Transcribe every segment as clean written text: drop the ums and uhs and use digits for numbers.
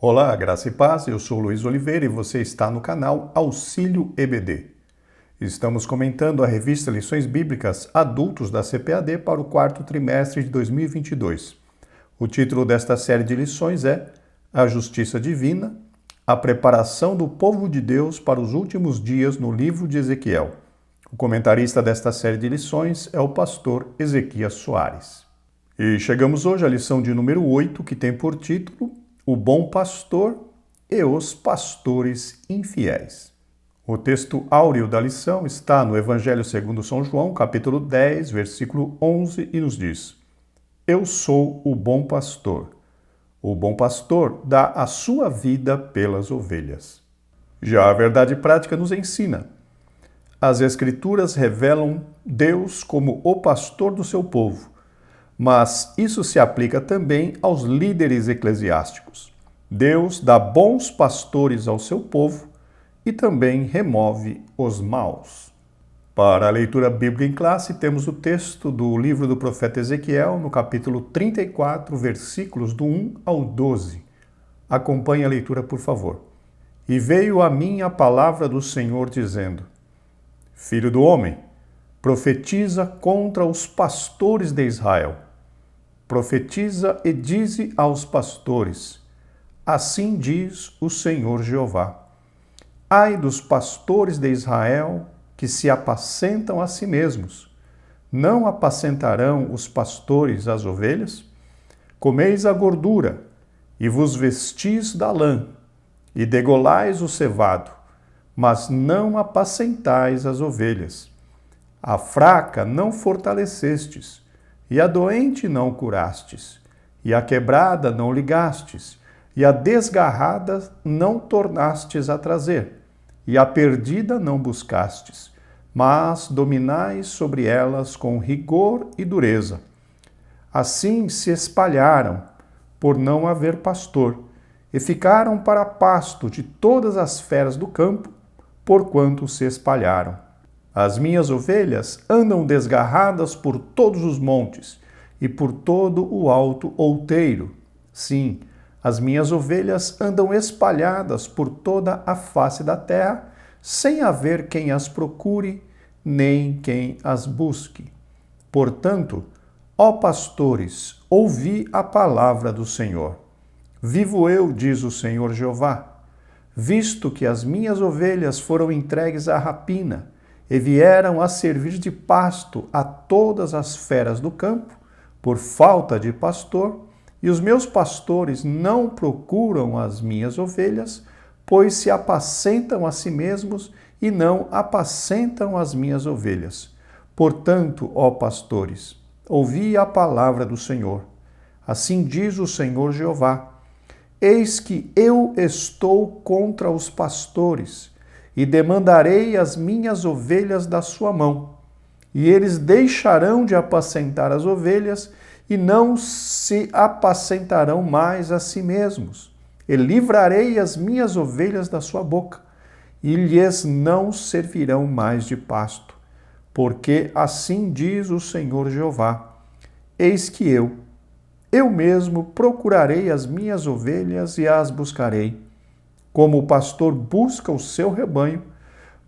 Olá, graça e paz, eu sou Luiz Oliveira e você está no canal Auxílio EBD. Estamos comentando a revista Lições Bíblicas Adultos da CPAD para o quarto trimestre de 2022. O título desta série de lições é A Justiça Divina, a preparação do povo de Deus para os últimos dias no livro de Ezequiel. O comentarista desta série de lições é o pastor Ezequias Soares. E chegamos hoje à lição de número 8, que tem por título O Bom Pastor e os Pastores Infiéis. O texto áureo da lição está no Evangelho segundo São João, capítulo 10, versículo 11, e nos diz: Eu sou o bom pastor. O bom pastor dá a sua vida pelas ovelhas. Já a verdade prática nos ensina. As Escrituras revelam Deus como o pastor do seu povo, mas isso se aplica também aos líderes eclesiásticos. Deus dá bons pastores ao seu povo e também remove os maus. Para a leitura bíblica em classe, temos o texto do livro do profeta Ezequiel, no capítulo 34, versículos do 1 ao 12. Acompanhe a leitura, por favor. E veio a mim a palavra do Senhor, dizendo: Filho do homem, profetiza contra os pastores de Israel. Profetiza e dize aos pastores: Assim diz o Senhor Jeová. Ai dos pastores de Israel que se apacentam a si mesmos. Não apacentarão os pastores as ovelhas? Comeis a gordura, e vos vestis da lã, e degolais o cevado, mas não apacentais as ovelhas. A fraca não fortalecestes, e a doente não curastes, e a quebrada não ligastes, e a desgarrada não tornastes a trazer, e a perdida não buscastes, mas dominais sobre elas com rigor e dureza. Assim se espalharam, por não haver pastor, e ficaram para pasto de todas as feras do campo, porquanto se espalharam. As minhas ovelhas andam desgarradas por todos os montes e por todo o alto outeiro. Sim, as minhas ovelhas andam espalhadas por toda a face da terra, sem haver quem as procure, nem quem as busque. Portanto, ó pastores, ouvi a palavra do Senhor. Vivo eu, diz o Senhor Jeová, visto que as minhas ovelhas foram entregues à rapina, e vieram a servir de pasto a todas as feras do campo, por falta de pastor, e os meus pastores não procuram as minhas ovelhas, pois se apacentam a si mesmos e não apacentam as minhas ovelhas. Portanto, ó pastores, ouvi a palavra do Senhor. Assim diz o Senhor Jeová: Eis que eu estou contra os pastores, e demandarei as minhas ovelhas da sua mão, e eles deixarão de apacentar as ovelhas, e não se apacentarão mais a si mesmos. E livrarei as minhas ovelhas da sua boca, e lhes não servirão mais de pasto. Porque assim diz o Senhor Jeová: Eis que eu mesmo procurarei as minhas ovelhas e as buscarei. Como o pastor busca o seu rebanho,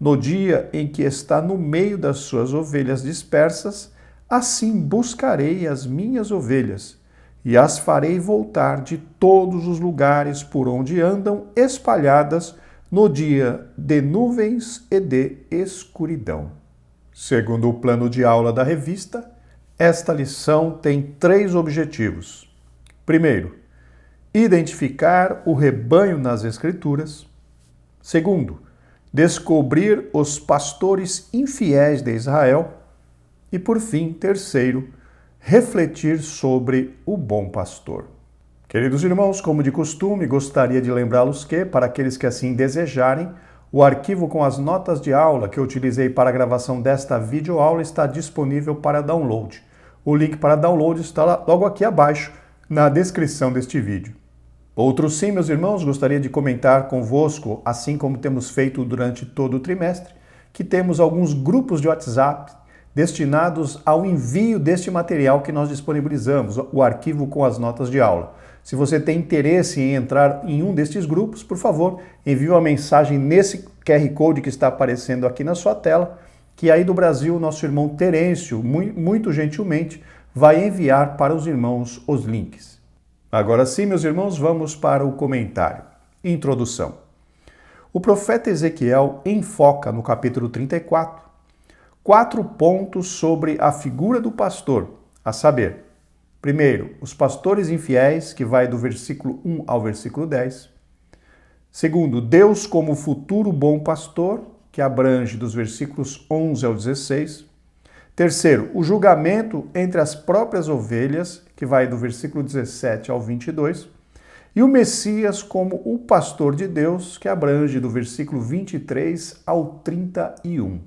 no dia em que está no meio das suas ovelhas dispersas, assim buscarei as minhas ovelhas, e as farei voltar de todos os lugares por onde andam espalhadas no dia de nuvens e de escuridão. Segundo o plano de aula da revista, esta lição tem 3 objetivos. Primeiro, identificar o rebanho nas Escrituras. Segundo, descobrir os pastores infiéis de Israel. E, por fim, terceiro, refletir sobre o bom pastor. Queridos irmãos, como de costume, gostaria de lembrá-los que, para aqueles que assim desejarem, o arquivo com as notas de aula que eu utilizei para a gravação desta videoaula está disponível para download. O link para download está logo aqui abaixo, na descrição deste vídeo. Outro sim, meus irmãos, gostaria de comentar convosco, assim como temos feito durante todo o trimestre, que temos alguns grupos de WhatsApp destinados ao envio deste material que nós disponibilizamos, o arquivo com as notas de aula. Se você tem interesse em entrar em um destes grupos, por favor, envie uma mensagem nesse QR Code que está aparecendo aqui na sua tela, que aí do Brasil, nosso irmão Terêncio, muito gentilmente, vai enviar para os irmãos os links. Agora sim, meus irmãos, vamos para o comentário. Introdução. O profeta Ezequiel enfoca no capítulo 34 4 pontos sobre a figura do pastor, a saber, primeiro, os pastores infiéis, que vai do versículo 1 ao versículo 10. Segundo, Deus como futuro bom pastor, que abrange dos versículos 11 ao 16. Terceiro, o julgamento entre as próprias ovelhas, que vai do versículo 17 ao 22. E o Messias como o pastor de Deus, que abrange do versículo 23 ao 31.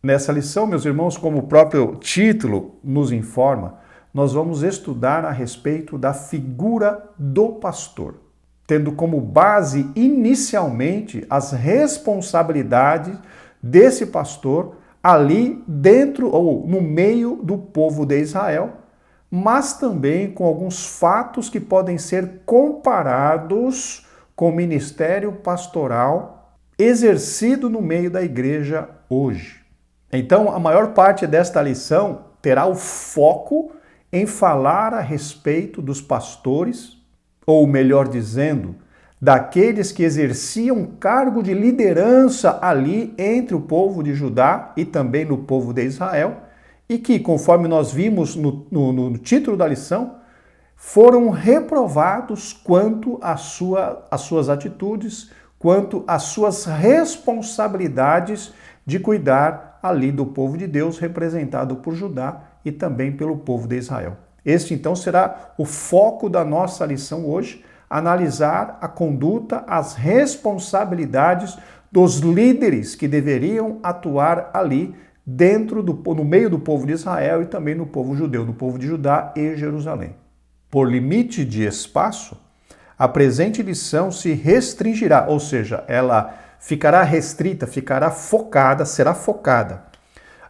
Nessa lição, meus irmãos, como o próprio título nos informa, nós vamos estudar a respeito da figura do pastor, tendo como base inicialmente as responsabilidades desse pastor ali dentro ou no meio do povo de Israel, mas também com alguns fatos que podem ser comparados com o ministério pastoral exercido no meio da igreja hoje. Então, a maior parte desta lição terá o foco em falar a respeito dos pastores, ou melhor dizendo, daqueles que exerciam cargo de liderança ali entre o povo de Judá e também no povo de Israel, e que, conforme nós vimos no título da lição, foram reprovados quanto às suas atitudes, quanto às suas responsabilidades de cuidar ali do povo de Deus, representado por Judá e também pelo povo de Israel. Este, então, será o foco da nossa lição hoje, analisar a conduta, as responsabilidades dos líderes que deveriam atuar ali no meio do povo de Israel e também no povo judeu, no povo de Judá e Jerusalém. Por limite de espaço, a presente lição se restringirá, ou seja, ela ficará restrita, será focada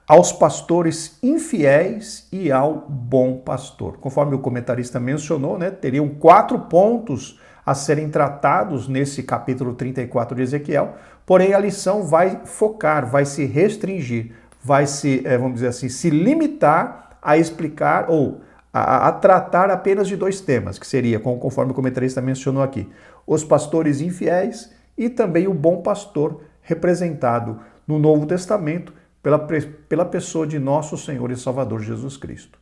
aos pastores infiéis e ao bom pastor. Conforme o comentarista mencionou, teriam 4 pontos a serem tratados nesse capítulo 34 de Ezequiel, porém a lição vai focar, vai se restringir, vai se, vamos dizer assim, se limitar a explicar ou a tratar apenas de 2 temas, que seria, conforme o comentarista mencionou aqui, os pastores infiéis e também o bom pastor, representado no Novo Testamento pela pessoa de nosso Senhor e Salvador Jesus Cristo.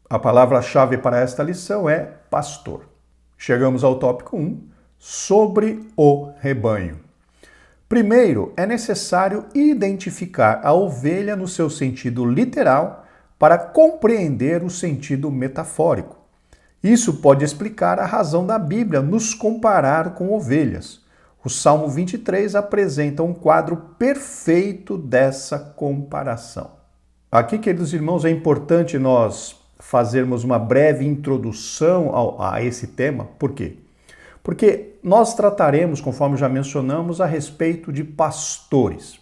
A palavra-chave para esta lição é pastor. Chegamos ao tópico 1, sobre o rebanho. Primeiro, é necessário identificar a ovelha no seu sentido literal para compreender o sentido metafórico. Isso pode explicar a razão da Bíblia nos comparar com ovelhas. O Salmo 23 apresenta um quadro perfeito dessa comparação. Aqui, queridos irmãos, é importante nós fazermos uma breve introdução a esse tema. Por quê? Porque nós trataremos, conforme já mencionamos, a respeito de pastores.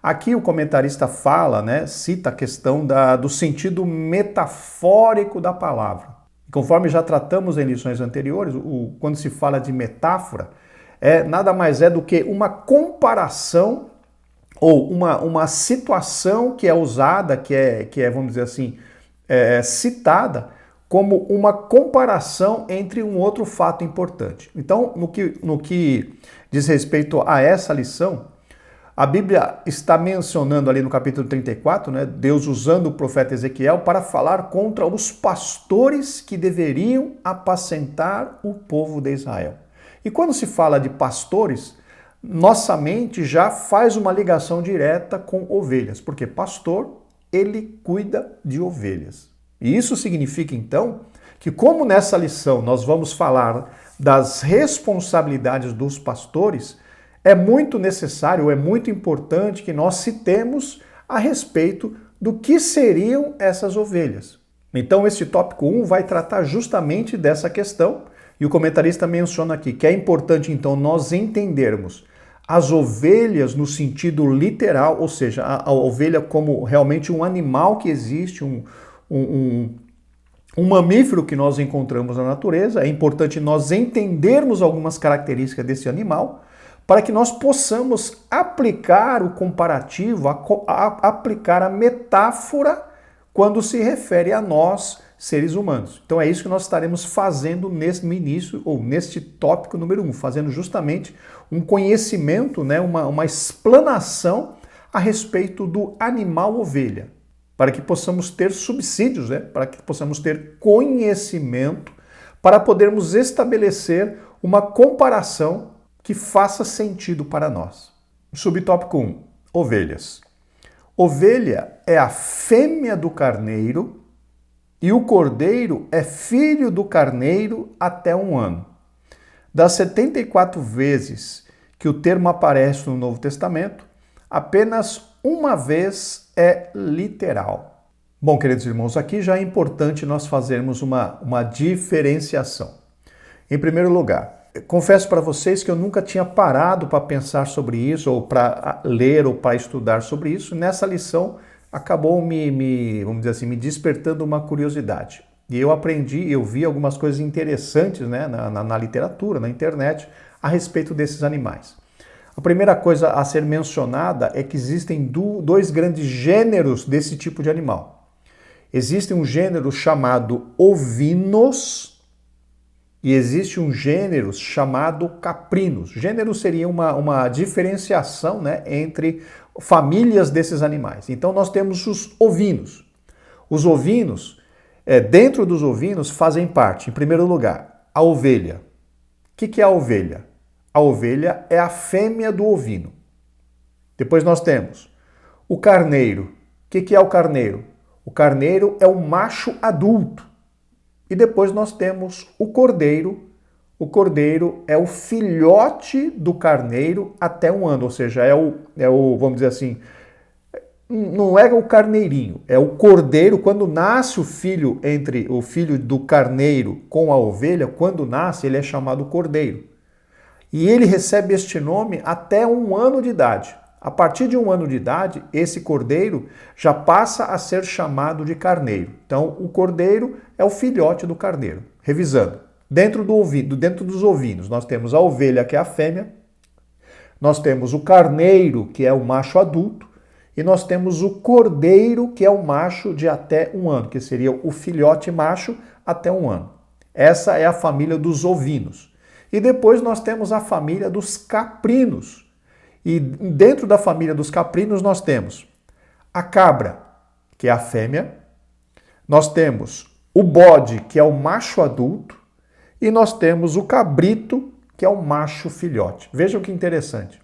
Aqui o comentarista fala, cita a questão do sentido metafórico da palavra. Conforme já tratamos em lições anteriores, quando se fala de metáfora, nada mais é do que uma comparação ou uma situação que é usada, que é vamos dizer assim, citada como uma comparação entre um outro fato importante. Então, no que diz respeito a essa lição, a Bíblia está mencionando ali no capítulo 34, Deus usando o profeta Ezequiel para falar contra os pastores que deveriam apacentar o povo de Israel. E quando se fala de pastores, nossa mente já faz uma ligação direta com ovelhas, porque pastor, ele cuida de ovelhas. E isso significa, então, que como nessa lição nós vamos falar das responsabilidades dos pastores, é muito necessário, é muito importante que nós citemos a respeito do que seriam essas ovelhas. Então, esse tópico 1 vai tratar justamente dessa questão, e o comentarista menciona aqui que é importante, então, nós entendermos as ovelhas no sentido literal, ou seja, a ovelha como realmente um animal que existe, um um mamífero que nós encontramos na natureza. É importante nós entendermos algumas características desse animal para que nós possamos aplicar o comparativo, aplicar a metáfora quando se refere a nós, seres humanos. Então é isso que nós estaremos fazendo no início, ou neste tópico número 1, fazendo justamente um conhecimento, né, uma explanação a respeito do animal ovelha, para que possamos ter subsídios, né, para que possamos ter conhecimento, para podermos estabelecer uma comparação que faça sentido para nós. Subtópico 1, ovelhas. Ovelha é a fêmea do carneiro e o cordeiro é filho do carneiro até 1 ano. Das 74 vezes que o termo aparece no Novo Testamento, apenas uma vez é literal. Bom, queridos irmãos, aqui já é importante nós fazermos uma diferenciação. Em primeiro lugar, confesso para vocês que eu nunca tinha parado para pensar sobre isso, ou para ler, ou para estudar sobre isso. Nessa lição, acabou vamos dizer assim, me despertando uma curiosidade. E eu aprendi, eu vi algumas coisas interessantes, né, na literatura, na internet, a respeito desses animais. A primeira coisa a ser mencionada é que existem dois grandes gêneros desse tipo de animal. Existe um gênero chamado ovinos, e existe um gênero chamado caprinos. Gênero seria uma diferenciação, né, entre famílias desses animais. Então nós temos os ovinos. Os ovinos, dentro dos ovinos, fazem parte, em primeiro lugar, a ovelha. O que é a ovelha? A ovelha é a fêmea do ovino. Depois nós temos o carneiro. O que é o carneiro? O carneiro é o macho adulto. E depois nós temos o cordeiro. O cordeiro é o filhote do carneiro até 1 ano, ou seja, vamos dizer assim, não é o carneirinho, é o cordeiro. Quando nasce o filho do carneiro com a ovelha, quando nasce ele é chamado cordeiro. E ele recebe este nome até 1 ano de idade. A partir de 1 ano de idade, esse cordeiro já passa a ser chamado de carneiro. Então, o cordeiro é o filhote do carneiro. Revisando, dentro dos ovinos, nós temos a ovelha, que é a fêmea, nós temos o carneiro, que é o macho adulto, e nós temos o cordeiro, que é o macho de até 1 ano, que seria o filhote macho até 1 ano. Essa é a família dos ovinos. E depois nós temos a família dos caprinos. E dentro da família dos caprinos nós temos a cabra, que é a fêmea, nós temos o bode, que é o macho adulto, e nós temos o cabrito, que é o macho filhote. Vejam que interessante.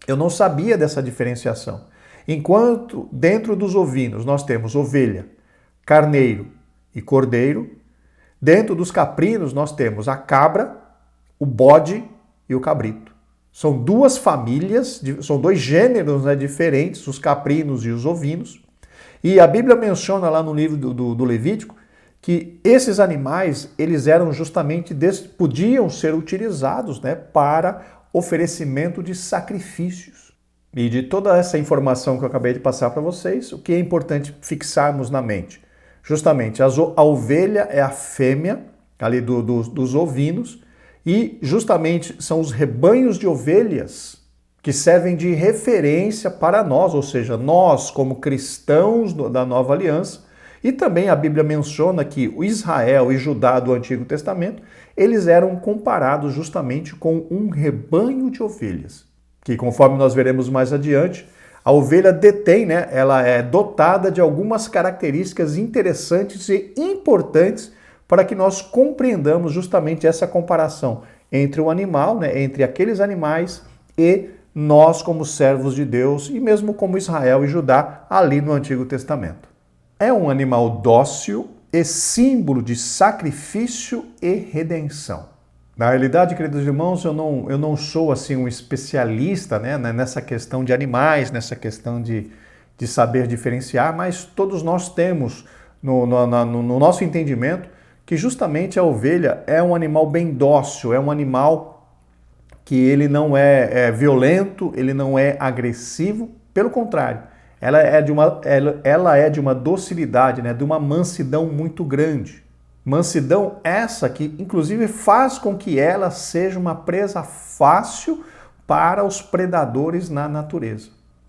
Eu não sabia dessa diferenciação. Enquanto dentro dos ovinos nós temos ovelha, carneiro e cordeiro, dentro dos caprinos nós temos a cabra, o bode e o cabrito. São duas famílias, são dois gêneros, né, diferentes, os caprinos e os ovinos. E a Bíblia menciona lá no livro do Levítico que esses animais, eles eram justamente, podiam ser utilizados, né, para oferecimento de sacrifícios. E de toda essa informação que eu acabei de passar para vocês, o que é importante fixarmos na mente? Justamente, a ovelha é a fêmea ali dos ovinos, e justamente são os rebanhos de ovelhas que servem de referência para nós, ou seja, nós como cristãos da Nova Aliança. E também a Bíblia menciona que o Israel e Judá do Antigo Testamento, eles eram comparados justamente com um rebanho de ovelhas, que conforme nós veremos mais adiante, a ovelha detém, né, ela é dotada de algumas características interessantes e importantes para que nós compreendamos justamente essa comparação entre o animal, né, entre aqueles animais e nós como servos de Deus e mesmo como Israel e Judá ali no Antigo Testamento. É um animal dócil e símbolo de sacrifício e redenção. Na realidade, queridos irmãos, eu não sou assim um especialista, né, nessa questão de animais, nessa questão de saber diferenciar, mas todos nós temos no nosso entendimento que justamente a ovelha é um animal bem dócil, é um animal que ele não é violento, ele não é agressivo, pelo contrário, ela é de uma docilidade, né, de uma mansidão muito grande. Mansidão essa que, inclusive, faz com que ela seja uma presa fácil para os predadores na natureza.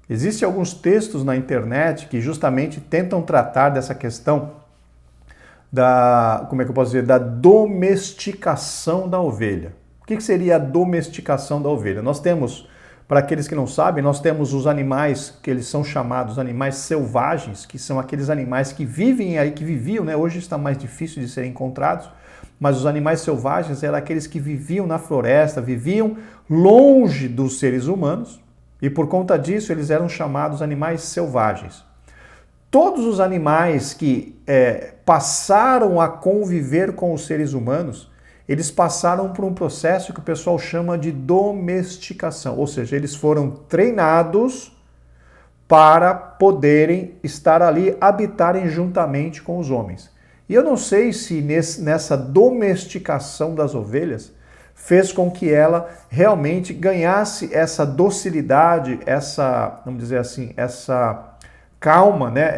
Existem alguns textos na internet que justamente tentam tratar dessa questão da domesticação da ovelha. O que seria a domesticação da ovelha? Nós temos, para aqueles que não sabem, nós temos os animais que eles são chamados animais selvagens, que são aqueles animais que vivem aí, que viviam, né? Hoje está mais difícil de serem encontrados, mas os animais selvagens eram aqueles que viviam na floresta, viviam longe dos seres humanos, e por conta disso eles eram chamados animais selvagens. Todos os animais que passaram a conviver com os seres humanos, eles passaram por um processo que o pessoal chama de domesticação, ou seja, eles foram treinados para poderem estar ali, habitarem juntamente com os homens. E eu não sei se nessa domesticação das ovelhas fez com que ela realmente ganhasse essa docilidade, essa, vamos dizer assim, essa calma, né?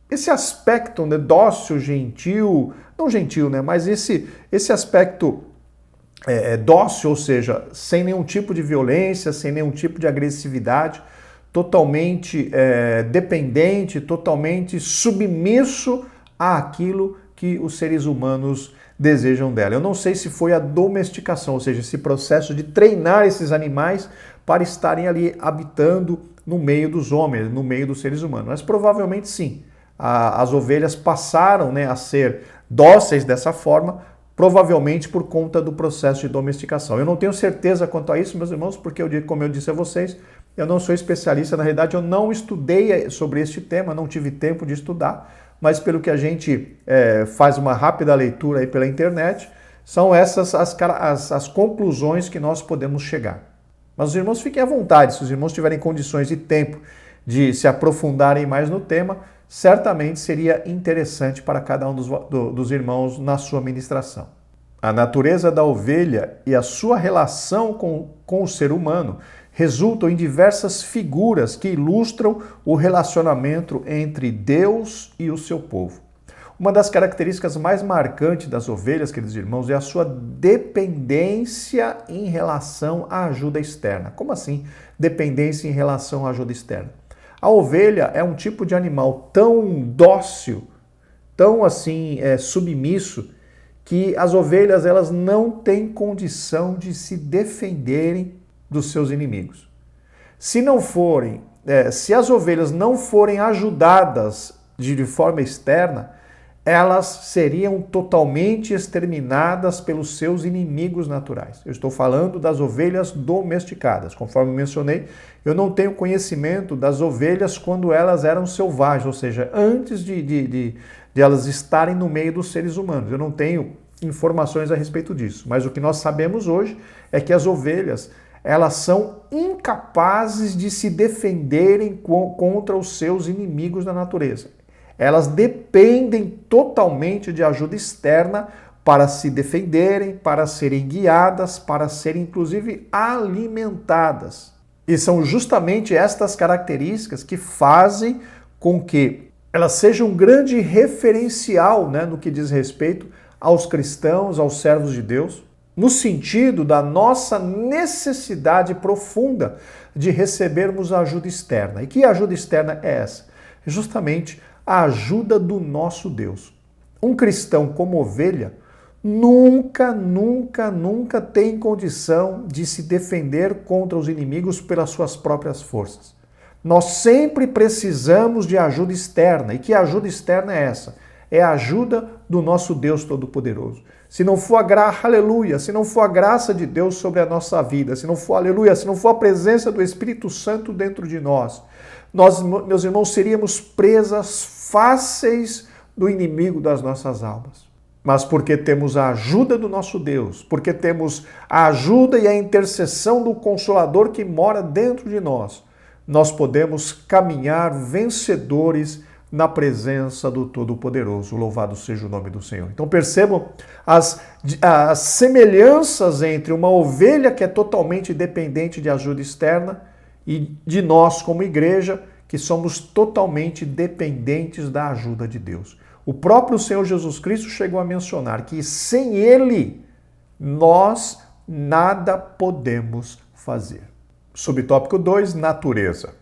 Esse aspecto, né? Dócil, gentil, não gentil, né? Mas esse aspecto dócil, ou seja, sem nenhum tipo de violência, sem nenhum tipo de agressividade, totalmente dependente, totalmente submisso àquilo que os seres humanos desejam dela. Eu não sei se foi a domesticação, ou seja, esse processo de treinar esses animais para estarem ali habitando no meio dos homens, no meio dos seres humanos, mas provavelmente sim. As ovelhas passaram, né, a ser dóceis dessa forma, provavelmente por conta do processo de domesticação. Eu não tenho certeza quanto a isso, meus irmãos, porque como eu disse a vocês, eu não sou especialista, na realidade eu não estudei sobre este tema, não tive tempo de estudar, mas pelo que a gente faz uma rápida leitura aí pela internet, são essas as conclusões que nós podemos chegar. Mas os irmãos fiquem à vontade, se os irmãos tiverem condições e tempo de se aprofundarem mais no tema, certamente seria interessante para cada um dos irmãos na sua ministração. A natureza da ovelha e a sua relação com o ser humano resultam em diversas figuras que ilustram o relacionamento entre Deus e o seu povo. Uma das características mais marcantes das ovelhas, queridos irmãos, é a sua dependência em relação à ajuda externa. Como assim, dependência em relação à ajuda externa? A ovelha é um tipo de animal tão dócil, tão assim submisso, que as ovelhas elas não têm condição de se defenderem dos seus inimigos. Se as ovelhas não forem ajudadas de forma externa, elas seriam totalmente exterminadas pelos seus inimigos naturais. Eu estou falando das ovelhas domesticadas. Conforme mencionei, eu não tenho conhecimento das ovelhas quando elas eram selvagens, ou seja, antes de elas estarem no meio dos seres humanos. Eu não tenho informações a respeito disso. Mas o que nós sabemos hoje é que as ovelhas elas são incapazes de se defenderem contra os seus inimigos da natureza. Elas dependem totalmente de ajuda externa para se defenderem, para serem guiadas, para serem inclusive alimentadas. E são justamente estas características que fazem com que elas sejam um grande referencial, né, no que diz respeito aos cristãos, aos servos de Deus, no sentido da nossa necessidade profunda de recebermos ajuda externa. E que ajuda externa é essa? Justamente a ajuda do nosso Deus. Um cristão como ovelha nunca tem condição de se defender contra os inimigos pelas suas próprias forças. Nós sempre precisamos de ajuda externa. E que ajuda externa é essa? É a ajuda do nosso Deus Todo-Poderoso. Se não for aleluia, se não for a graça de Deus sobre a nossa vida, se não for aleluia, se não for a presença do Espírito Santo dentro de nós, meus irmãos, seríamos presas fáceis do inimigo das nossas almas. Mas porque temos a ajuda do nosso Deus, porque temos a ajuda e a intercessão do Consolador que mora dentro de nós, nós podemos caminhar vencedores na presença do Todo-Poderoso. Louvado seja o nome do Senhor. Então percebam as semelhanças entre uma ovelha que é totalmente dependente de ajuda externa e de nós como igreja, que somos totalmente dependentes da ajuda de Deus. O próprio Senhor Jesus Cristo chegou a mencionar que sem Ele nós nada podemos fazer. Subtópico 2, natureza.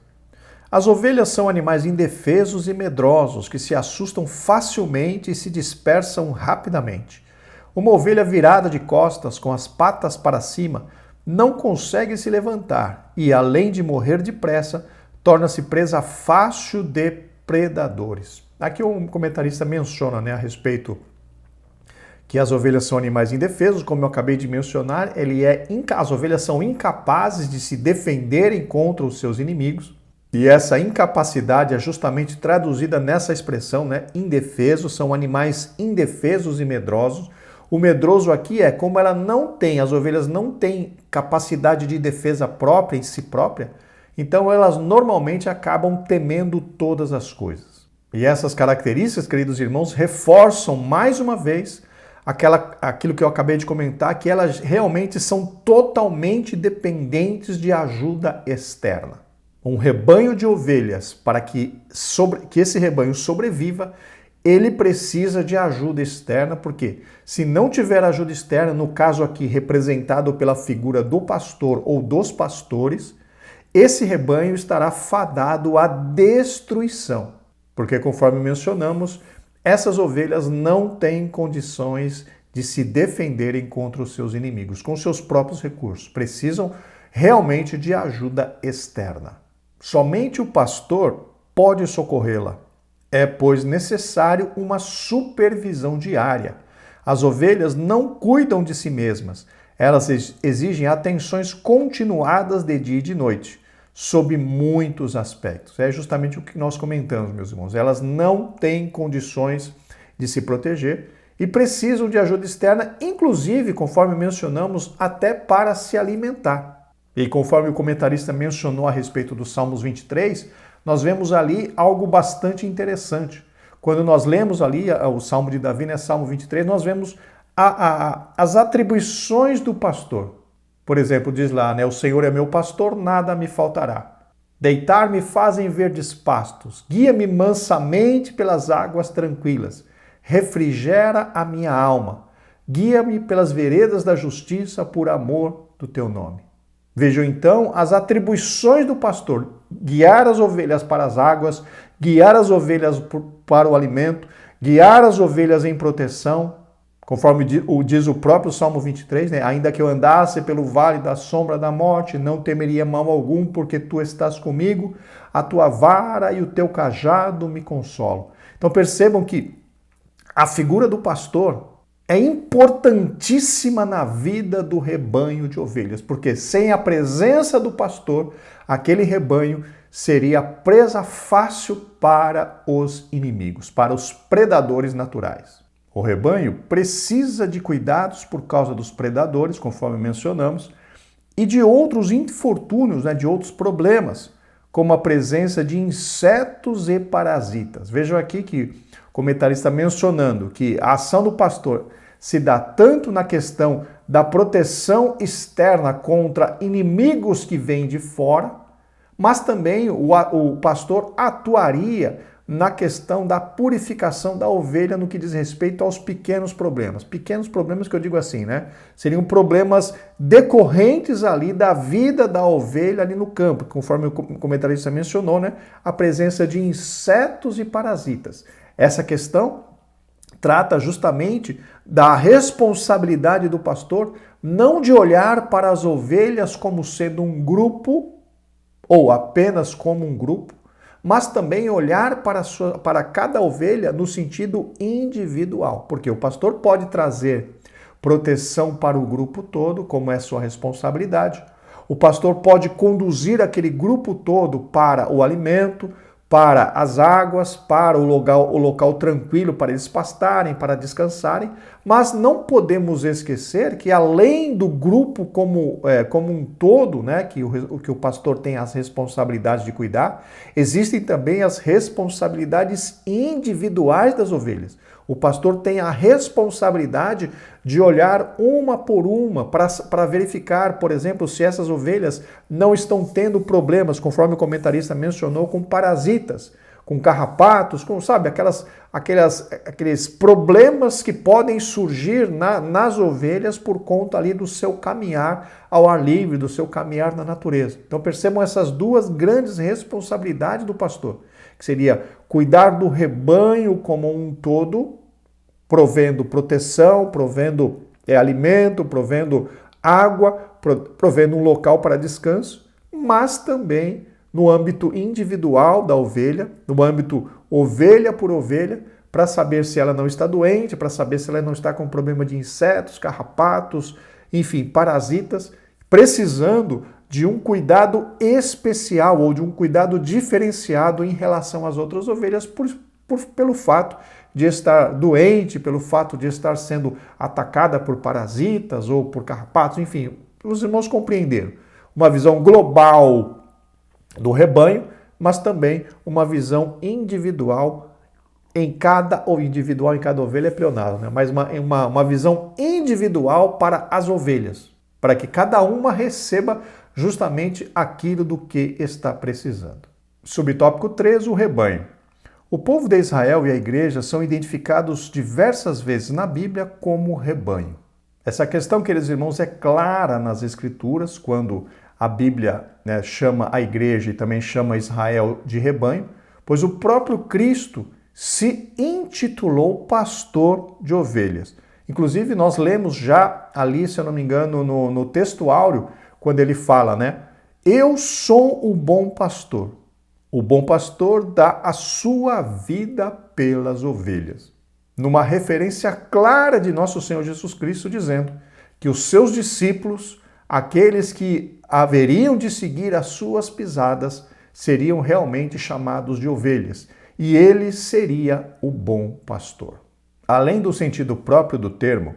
As ovelhas são animais indefesos e medrosos que se assustam facilmente e se dispersam rapidamente. Uma ovelha virada de costas, com as patas para cima, não consegue se levantar e, além de morrer depressa, torna-se presa fácil de predadores. Aqui um comentarista menciona, a respeito que as ovelhas são animais indefesos, como eu acabei de mencionar, as ovelhas são incapazes de se defenderem contra os seus inimigos, e essa incapacidade é justamente traduzida nessa expressão, indefesos, são animais indefesos e medrosos. O medroso aqui é como as ovelhas não têm capacidade de defesa própria em si própria, então elas normalmente acabam temendo todas as coisas. E essas características, queridos irmãos, reforçam mais uma vez aquilo que eu acabei de comentar, que elas realmente são totalmente dependentes de ajuda externa. Um rebanho de ovelhas, para que esse rebanho sobreviva, ele precisa de ajuda externa, porque se não tiver ajuda externa, no caso aqui representado pela figura do pastor ou dos pastores, esse rebanho estará fadado à destruição. Porque, conforme mencionamos, essas ovelhas não têm condições de se defenderem contra os seus inimigos com seus próprios recursos. Precisam realmente de ajuda externa. Somente o pastor pode socorrê-la. É, pois, necessário uma supervisão diária. As ovelhas não cuidam de si mesmas. Elas exigem atenções continuadas de dia e de noite, sob muitos aspectos. É justamente o que nós comentamos, meus irmãos. Elas não têm condições de se proteger e precisam de ajuda externa, inclusive, conforme mencionamos, até para se alimentar. E conforme o comentarista mencionou a respeito do Salmos 23, nós vemos ali algo bastante interessante. Quando nós lemos ali o Salmo de Davi, Salmo 23, nós vemos as atribuições do pastor. Por exemplo, diz lá, o Senhor é meu pastor, nada me faltará. Deitar-me fazem verdes pastos, guia-me mansamente pelas águas tranquilas, refrigera a minha alma, guia-me pelas veredas da justiça por amor do teu nome. Vejam então as atribuições do pastor: guiar as ovelhas para as águas, guiar as ovelhas para o alimento, guiar as ovelhas em proteção, conforme diz o próprio Salmo 23, ainda que eu andasse pelo vale da sombra da morte, não temeria mal algum, porque tu estás comigo, a tua vara e o teu cajado me consolam. Então percebam que a figura do pastor é importantíssima na vida do rebanho de ovelhas, porque sem a presença do pastor, aquele rebanho seria presa fácil para os inimigos, para os predadores naturais. O rebanho precisa de cuidados por causa dos predadores, conforme mencionamos, e de outros infortúnios, de outros problemas, como a presença de insetos e parasitas. Vejam aqui que o comentarista mencionando que a ação do pastor se dá tanto na questão da proteção externa contra inimigos que vêm de fora, mas também o pastor atuaria na questão da purificação da ovelha no que diz respeito aos pequenos problemas. Pequenos problemas que eu digo assim, seriam problemas decorrentes ali da vida da ovelha ali no campo, conforme o comentarista mencionou, a presença de insetos e parasitas. Essa questão trata justamente da responsabilidade do pastor, não de olhar para as ovelhas como sendo um grupo, ou apenas como um grupo, mas também olhar para cada ovelha no sentido individual, porque o pastor pode trazer proteção para o grupo todo, como é sua responsabilidade. O pastor pode conduzir aquele grupo todo para o alimento, para as águas, para o local tranquilo para eles pastarem, para descansarem, mas não podemos esquecer que além do grupo como um todo, que o pastor tem as responsabilidades de cuidar, existem também as responsabilidades individuais das ovelhas. O pastor tem a responsabilidade de olhar uma por uma para verificar, por exemplo, se essas ovelhas não estão tendo problemas, conforme o comentarista mencionou, com parasitas, com carrapatos, com, sabe, aqueles problemas que podem surgir nas ovelhas por conta ali do seu caminhar ao ar livre, do seu caminhar na natureza. Então percebam essas duas grandes responsabilidades do pastor, que seria cuidar do rebanho como um todo, provendo proteção, provendo alimento, provendo água, provendo um local para descanso, mas também no âmbito individual da ovelha, no âmbito ovelha por ovelha, para saber se ela não está doente, para saber se ela não está com problema de insetos, carrapatos, enfim, parasitas, precisando de um cuidado especial ou de um cuidado diferenciado em relação às outras ovelhas pelo fato de estar doente, pelo fato de estar sendo atacada por parasitas ou por carrapatos, enfim, os irmãos compreenderam. Uma visão global do rebanho, mas também uma visão individual em cada ovelha é pleonasmo, né? Mas uma visão individual para as ovelhas, para que cada uma receba justamente aquilo do que está precisando. Subtópico 3, o rebanho. O povo de Israel e a igreja são identificados diversas vezes na Bíblia como rebanho. Essa questão, queridos irmãos, é clara nas Escrituras, quando a Bíblia, né, chama a igreja e também chama Israel de rebanho, pois o próprio Cristo se intitulou pastor de ovelhas. Inclusive, nós lemos já ali, se eu não me engano, no texto áureo, quando ele fala, né? Eu sou o bom pastor. O bom pastor dá a sua vida pelas ovelhas. Numa referência clara de nosso Senhor Jesus Cristo, dizendo que os seus discípulos, aqueles que haveriam de seguir as suas pisadas, seriam realmente chamados de ovelhas. E ele seria o bom pastor. Além do sentido próprio do termo,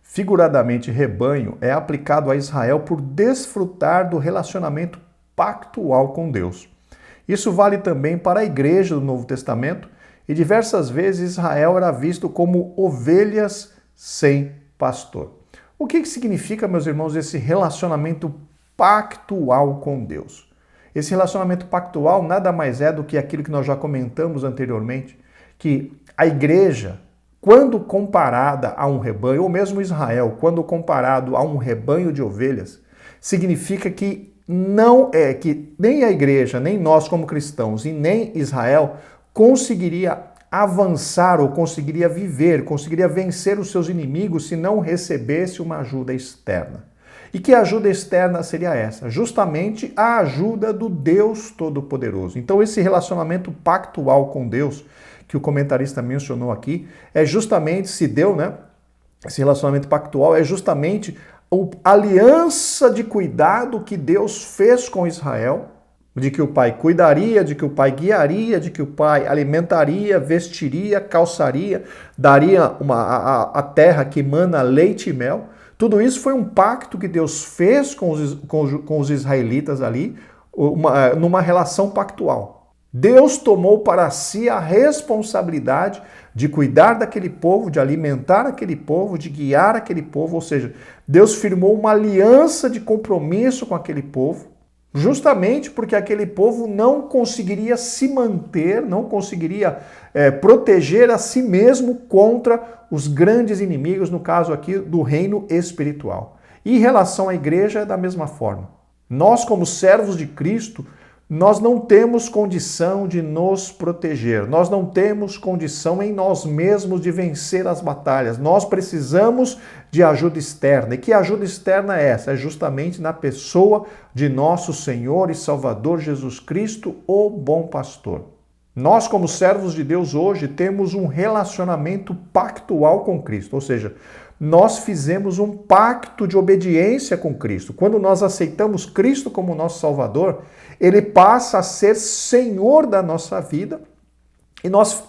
figuradamente rebanho é aplicado a Israel por desfrutar do relacionamento pactual com Deus. Isso vale também para a igreja do Novo Testamento, e diversas vezes Israel era visto como ovelhas sem pastor. O que significa, meus irmãos, esse relacionamento pactual com Deus? Esse relacionamento pactual nada mais é do que aquilo que nós já comentamos anteriormente, que a igreja, quando comparada a um rebanho, ou mesmo Israel, quando comparado a um rebanho de ovelhas, significa que não é que nem a igreja, nem nós como cristãos e nem Israel conseguiria avançar ou conseguiria viver, conseguiria vencer os seus inimigos se não recebesse uma ajuda externa. E que ajuda externa seria essa? Justamente a ajuda do Deus Todo-Poderoso. Então esse relacionamento pactual com Deus, que o comentarista mencionou aqui, é justamente, se deu, né? Esse relacionamento pactual é justamente a aliança de cuidado que Deus fez com Israel, de que o Pai cuidaria, de que o Pai guiaria, de que o Pai alimentaria, vestiria, calçaria, daria a terra que emana leite e mel. Tudo isso foi um pacto que Deus fez com os israelitas ali, numa relação pactual. Deus tomou para si a responsabilidade de cuidar daquele povo, de alimentar aquele povo, de guiar aquele povo, ou seja, Deus firmou uma aliança de compromisso com aquele povo, justamente porque aquele povo não conseguiria se manter, não conseguiria proteger a si mesmo contra os grandes inimigos, no caso aqui do reino espiritual. E em relação à igreja é da mesma forma. Nós, como servos de Cristo, nós não temos condição de nos proteger, nós não temos condição em nós mesmos de vencer as batalhas, nós precisamos de ajuda externa. E que ajuda externa é essa? É justamente na pessoa de nosso Senhor e Salvador Jesus Cristo, o bom pastor. Nós, como servos de Deus hoje, temos um relacionamento pactual com Cristo, ou seja, nós fizemos um pacto de obediência com Cristo. Quando nós aceitamos Cristo como nosso Salvador, ele passa a ser Senhor da nossa vida e nós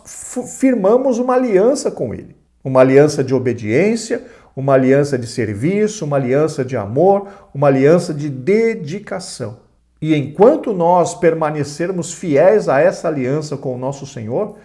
firmamos uma aliança com ele. Uma aliança de obediência, uma aliança de serviço, uma aliança de amor, uma aliança de dedicação. E enquanto nós permanecermos fiéis a essa aliança com o nosso Senhor,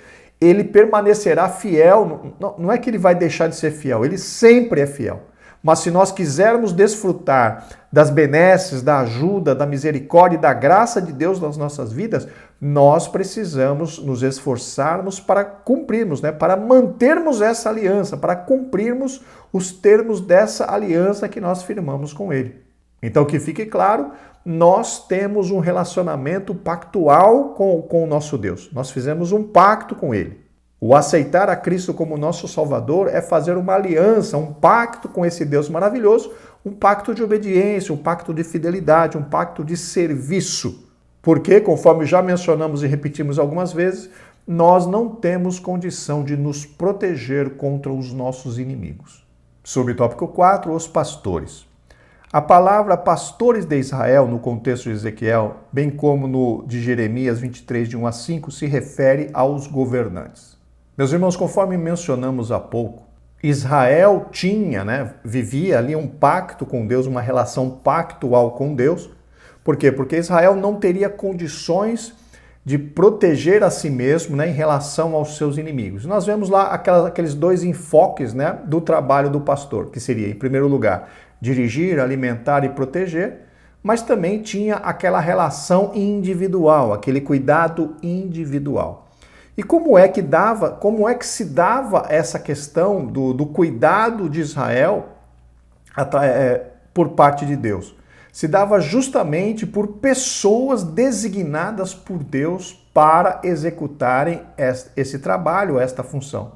ele permanecerá fiel. Não é que ele vai deixar de ser fiel, ele sempre é fiel. Mas se nós quisermos desfrutar das benesses, da ajuda, da misericórdia e da graça de Deus nas nossas vidas, nós precisamos nos esforçarmos para cumprirmos, para mantermos essa aliança, para cumprirmos os termos dessa aliança que nós firmamos com Ele. Então, que fique claro, nós temos um relacionamento pactual com o nosso Deus. Nós fizemos um pacto com Ele. O aceitar a Cristo como nosso Salvador é fazer uma aliança, um pacto com esse Deus maravilhoso, um pacto de obediência, um pacto de fidelidade, um pacto de serviço. Porque, conforme já mencionamos e repetimos algumas vezes, nós não temos condição de nos proteger contra os nossos inimigos. Subtópico 4, os pastores. A palavra pastores de Israel, no contexto de Ezequiel, bem como no de Jeremias 23, de 1 a 5, se refere aos governantes. Meus irmãos, conforme mencionamos há pouco, Israel vivia ali um pacto com Deus, uma relação pactual com Deus. Por quê? Porque Israel não teria condições de proteger a si mesmo em relação aos seus inimigos. Nós vemos lá aqueles dois enfoques do trabalho do pastor, que seria, em primeiro lugar, dirigir, alimentar e proteger, mas também tinha aquela relação individual, aquele cuidado individual. E como é que se dava essa questão do cuidado de Israel por parte de Deus? Se dava justamente por pessoas designadas por Deus para executarem esse trabalho, esta função.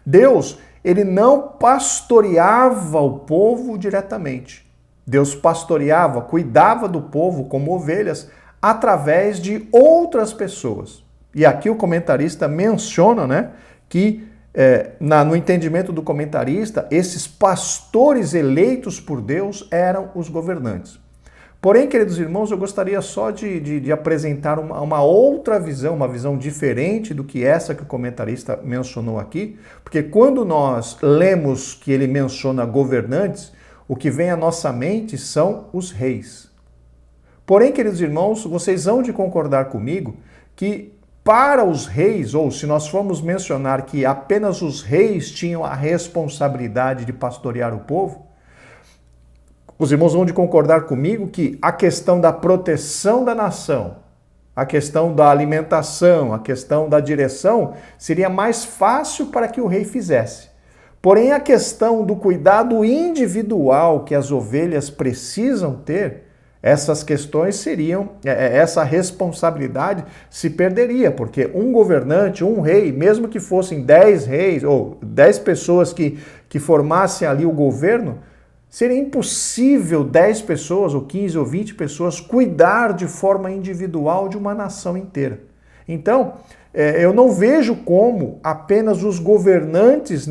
Deus, ele não pastoreava o povo diretamente. Deus pastoreava, cuidava do povo como ovelhas através de outras pessoas. E aqui o comentarista menciona que, no entendimento do comentarista, esses pastores eleitos por Deus eram os governantes. Porém, queridos irmãos, eu gostaria só de apresentar uma outra visão, uma visão diferente do que essa que o comentarista mencionou aqui, porque quando nós lemos que ele menciona governantes, o que vem à nossa mente são os reis. Porém, queridos irmãos, vocês hão de concordar comigo que para os reis, ou se nós formos mencionar que apenas os reis tinham a responsabilidade de pastorear o povo, os irmãos vão de concordar comigo que a questão da proteção da nação, a questão da alimentação, a questão da direção, seria mais fácil para que o rei fizesse. Porém, a questão do cuidado individual que as ovelhas precisam ter, essas questões essa responsabilidade se perderia, porque um governante, um rei, mesmo que fossem 10 reis ou 10 pessoas que formassem ali o governo, seria impossível 10 pessoas, ou 15 ou 20 pessoas, cuidar de forma individual de uma nação inteira. Então, eu não vejo como apenas os governantes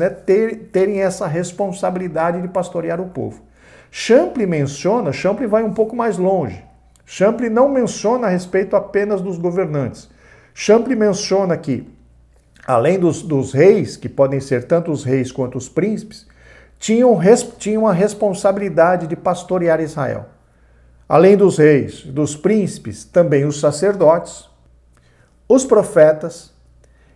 terem essa responsabilidade de pastorear o povo. Champlin vai um pouco mais longe. Champlin não menciona a respeito apenas dos governantes. Champlin menciona que, além dos reis, que podem ser tanto os reis quanto os príncipes, tinham a responsabilidade de pastorear Israel. Além dos reis, dos príncipes, também os sacerdotes, os profetas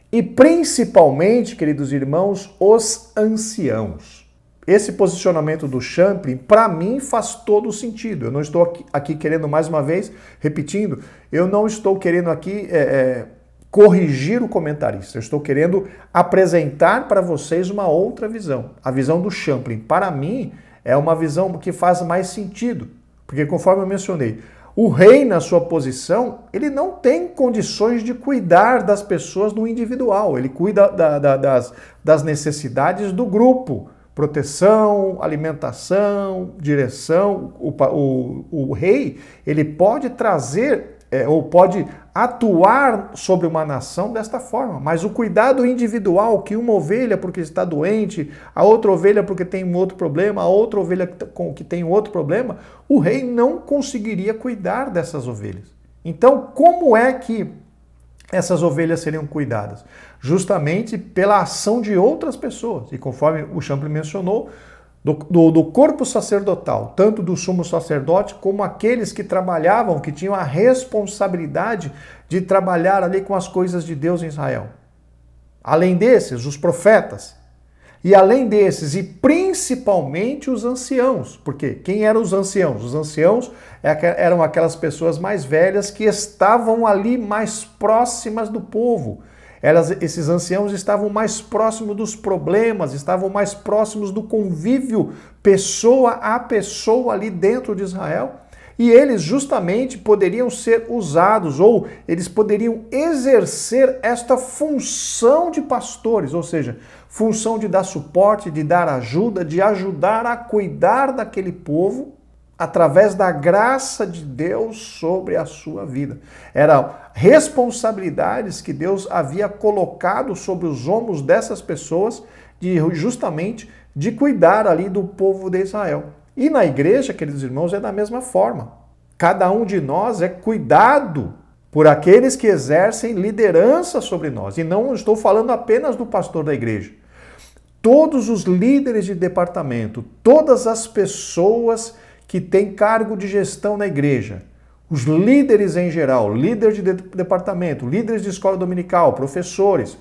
e principalmente, queridos irmãos, os anciãos. Esse posicionamento do Champlin, para mim, faz todo sentido. Eu não estou aqui querendo, mais uma vez, repetindo, eu não estou querendo aqui corrigir o comentarista. Eu estou querendo apresentar para vocês uma outra visão. A visão do Champlin, para mim, é uma visão que faz mais sentido. Porque, conforme eu mencionei, o rei, na sua posição, ele não tem condições de cuidar das pessoas no individual. Ele cuida das necessidades do grupo. Proteção, alimentação, direção. O rei, ele pode trazer ou pode atuar sobre uma nação desta forma, mas o cuidado individual, que uma ovelha porque está doente, a outra ovelha porque tem um outro problema, a outra ovelha que tem um outro problema, o rei não conseguiria cuidar dessas ovelhas. Então, como é que essas ovelhas seriam cuidadas? Justamente pela ação de outras pessoas, e conforme o Champlin mencionou, do corpo sacerdotal, tanto do sumo sacerdote como aqueles que trabalhavam, que tinham a responsabilidade de trabalhar ali com as coisas de Deus em Israel. Além desses, os profetas. E além desses, e principalmente os anciãos, porque quem eram os anciãos? Os anciãos eram aquelas pessoas mais velhas que estavam ali mais próximas do povo. Esses anciãos estavam mais próximos dos problemas, estavam mais próximos do convívio pessoa a pessoa ali dentro de Israel. E eles justamente poderiam ser usados, ou eles poderiam exercer esta função de pastores, ou seja, função de dar suporte, de dar ajuda, de ajudar a cuidar daquele povo através da graça de Deus sobre a sua vida. Eram responsabilidades que Deus havia colocado sobre os ombros dessas pessoas, justamente de cuidar ali do povo de Israel. E na igreja, queridos irmãos, é da mesma forma. Cada um de nós é cuidado por aqueles que exercem liderança sobre nós. E não estou falando apenas do pastor da igreja. Todos os líderes de departamento, todas as pessoas que têm cargo de gestão na igreja, os líderes em geral, líderes de departamento, líderes de escola dominical, professores,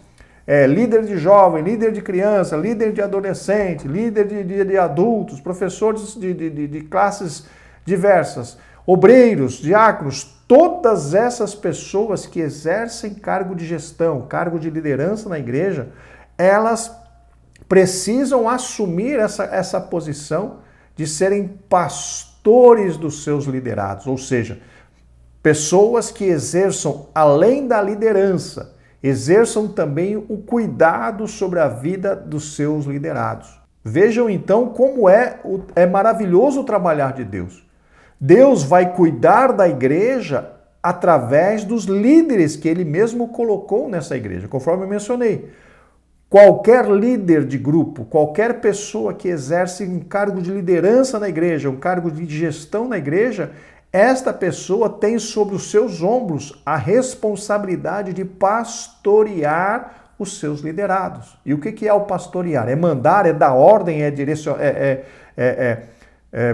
líder de jovem, líder de criança, líder de adolescente, líder de adultos, professores de classes diversas, obreiros, diáconos, todas essas pessoas que exercem cargo de gestão, cargo de liderança na igreja, elas precisam assumir essa posição de serem pastores dos seus liderados, ou seja, pessoas que exerçam, além da liderança, exerçam também o cuidado sobre a vida dos seus liderados. Vejam então como é maravilhoso o trabalhar de Deus. Deus vai cuidar da igreja através dos líderes que ele mesmo colocou nessa igreja, conforme eu mencionei. Qualquer líder de grupo, qualquer pessoa que exerce um cargo de liderança na igreja, um cargo de gestão na igreja, esta pessoa tem sobre os seus ombros a responsabilidade de pastorear os seus liderados. E o que é o pastorear? É mandar, é dar ordem, é direcionar,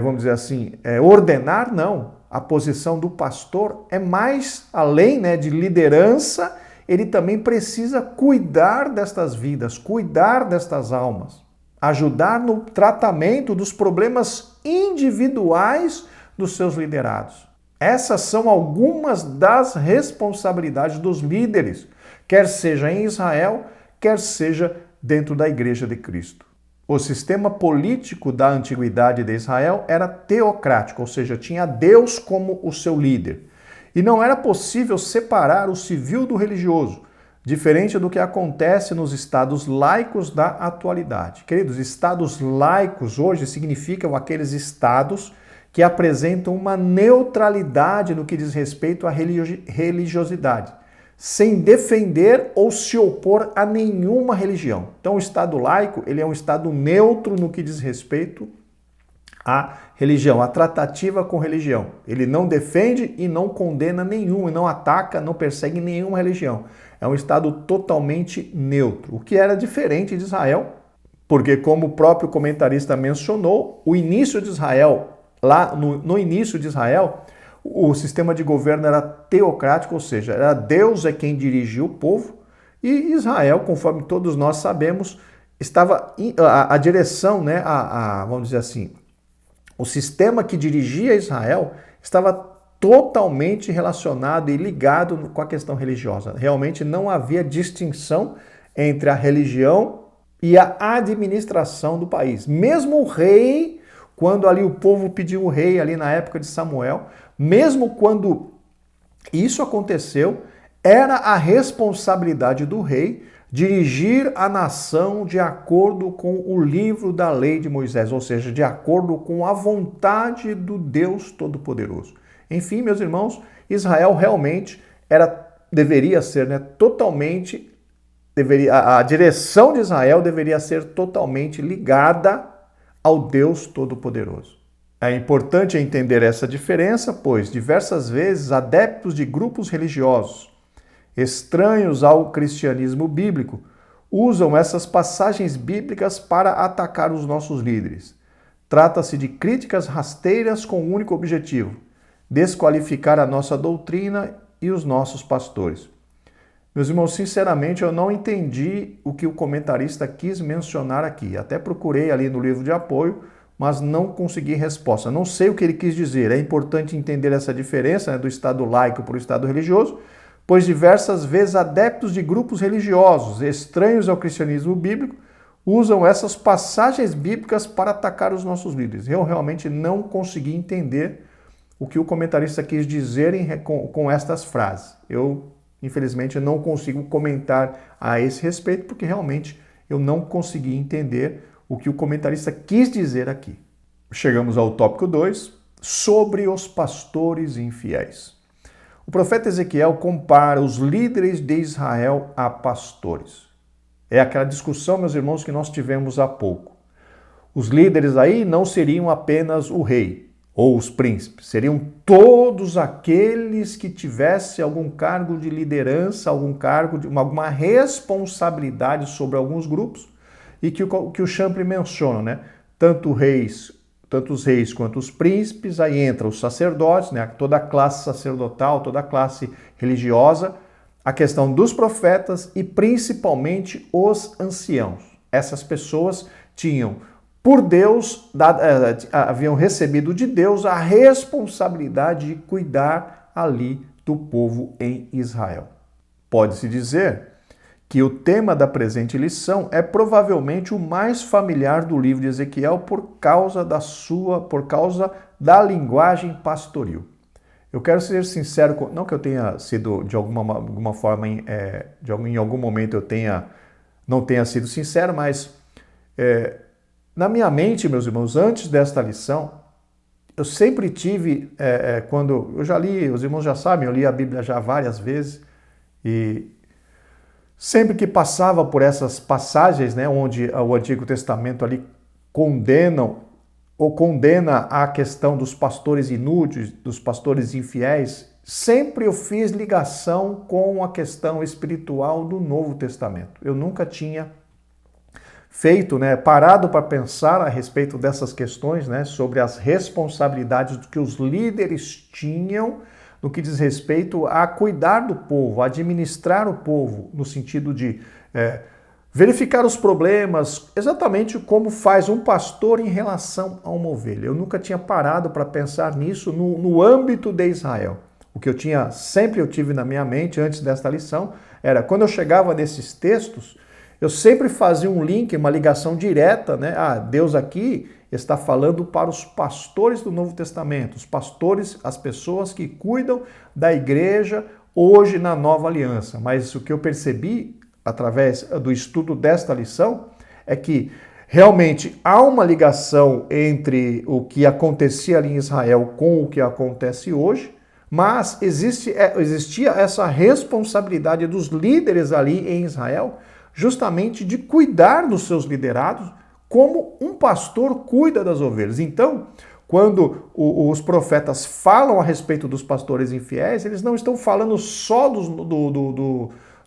vamos dizer assim, ordenar? Não. A posição do pastor é mais além, de liderança. Ele também precisa cuidar destas vidas, cuidar destas almas, ajudar no tratamento dos problemas individuais dos seus liderados. Essas são algumas das responsabilidades dos líderes, quer seja em Israel, quer seja dentro da Igreja de Cristo. O sistema político da antiguidade de Israel era teocrático, ou seja, tinha Deus como o seu líder. E não era possível separar o civil do religioso, diferente do que acontece nos estados laicos da atualidade. Queridos, estados laicos hoje significam aqueles estados que apresentam uma neutralidade no que diz respeito à religiosidade, sem defender ou se opor a nenhuma religião. Então, o estado laico, ele é um estado neutro no que diz respeito à religião, a tratativa com religião. Ele não defende e não condena nenhum, e não ataca, não persegue nenhuma religião. É um estado totalmente neutro, o que era diferente de Israel, porque como o próprio comentarista mencionou, o início de Israel, lá no início de Israel, o sistema de governo era teocrático, ou seja, era Deus quem dirigia o povo, e Israel, conforme todos nós sabemos, estava a direção, vamos dizer assim, o sistema que dirigia Israel estava totalmente relacionado e ligado com a questão religiosa. Realmente não havia distinção entre a religião e a administração do país. Mesmo o rei, quando ali o povo pediu o rei ali na época de Samuel, mesmo quando isso aconteceu, era a responsabilidade do rei dirigir a nação de acordo com o livro da lei de Moisés, ou seja, de acordo com a vontade do Deus Todo-Poderoso. Enfim, meus irmãos, Israel realmente deveria ser totalmente, a direção de Israel deveria ser totalmente ligada ao Deus Todo-Poderoso. É importante entender essa diferença, pois diversas vezes adeptos de grupos religiosos estranhos ao cristianismo bíblico usam essas passagens bíblicas para atacar os nossos líderes. Trata-se de críticas rasteiras com um único objetivo: desqualificar a nossa doutrina e os nossos pastores. Meus irmãos, sinceramente, eu não entendi o que o comentarista quis mencionar aqui. Até procurei ali no livro de apoio, mas não consegui resposta. Não sei o que ele quis dizer. É importante entender essa diferença, né, do Estado laico para o Estado religioso, pois diversas vezes adeptos de grupos religiosos estranhos ao cristianismo bíblico usam essas passagens bíblicas para atacar os nossos líderes. Eu realmente não consegui entender o que o comentarista quis dizer com estas frases. Eu, infelizmente, não consigo comentar a esse respeito, porque realmente eu não consegui entender o que o comentarista quis dizer aqui. Chegamos ao tópico 2, sobre os pastores infiéis. O profeta Ezequiel compara os líderes de Israel a pastores. É aquela discussão, meus irmãos, que nós tivemos há pouco. Os líderes aí não seriam apenas o rei ou os príncipes, seriam todos aqueles que tivessem algum cargo de liderança, algum cargo de alguma responsabilidade sobre alguns grupos, e que o Champlin menciona, né? Tanto os reis quanto os príncipes, aí entra os sacerdotes, né? Toda a classe sacerdotal, toda a classe religiosa, a questão dos profetas e principalmente os anciãos. Essas pessoas tinham, por Deus, haviam recebido de Deus a responsabilidade de cuidar ali do povo em Israel. Pode-se dizer que o tema da presente lição é provavelmente o mais familiar do livro de Ezequiel por causa da linguagem pastoril. Eu quero ser sincero, não que eu tenha sido de alguma forma, em algum momento não tenha sido sincero, mas na minha mente, meus irmãos, antes desta lição, eu sempre tive, quando eu já li, os irmãos já sabem, eu li a Bíblia já várias vezes, e sempre que passava por essas passagens, né, onde o Antigo Testamento ali condena a questão dos pastores inúteis, dos pastores infiéis, sempre eu fiz ligação com a questão espiritual do Novo Testamento. Eu nunca tinha feito, né, parado para pensar a respeito dessas questões, né, sobre as responsabilidades que os líderes tinham no que diz respeito a cuidar do povo, a administrar o povo, no sentido de verificar os problemas, exatamente como faz um pastor em relação a uma ovelha. Eu nunca tinha parado para pensar nisso no âmbito de Israel. O que sempre eu tive na minha mente antes desta lição era, quando eu chegava nesses textos, eu sempre fazia um link, uma ligação direta, né? Deus aqui está falando para os pastores do Novo Testamento, os pastores, as pessoas que cuidam da igreja hoje na Nova Aliança. Mas o que eu percebi através do estudo desta lição é que realmente há uma ligação entre o que acontecia ali em Israel com o que acontece hoje, mas existia essa responsabilidade dos líderes ali em Israel justamente de cuidar dos seus liderados como um pastor cuida das ovelhas. Então, quando os profetas falam a respeito dos pastores infiéis, eles não estão falando só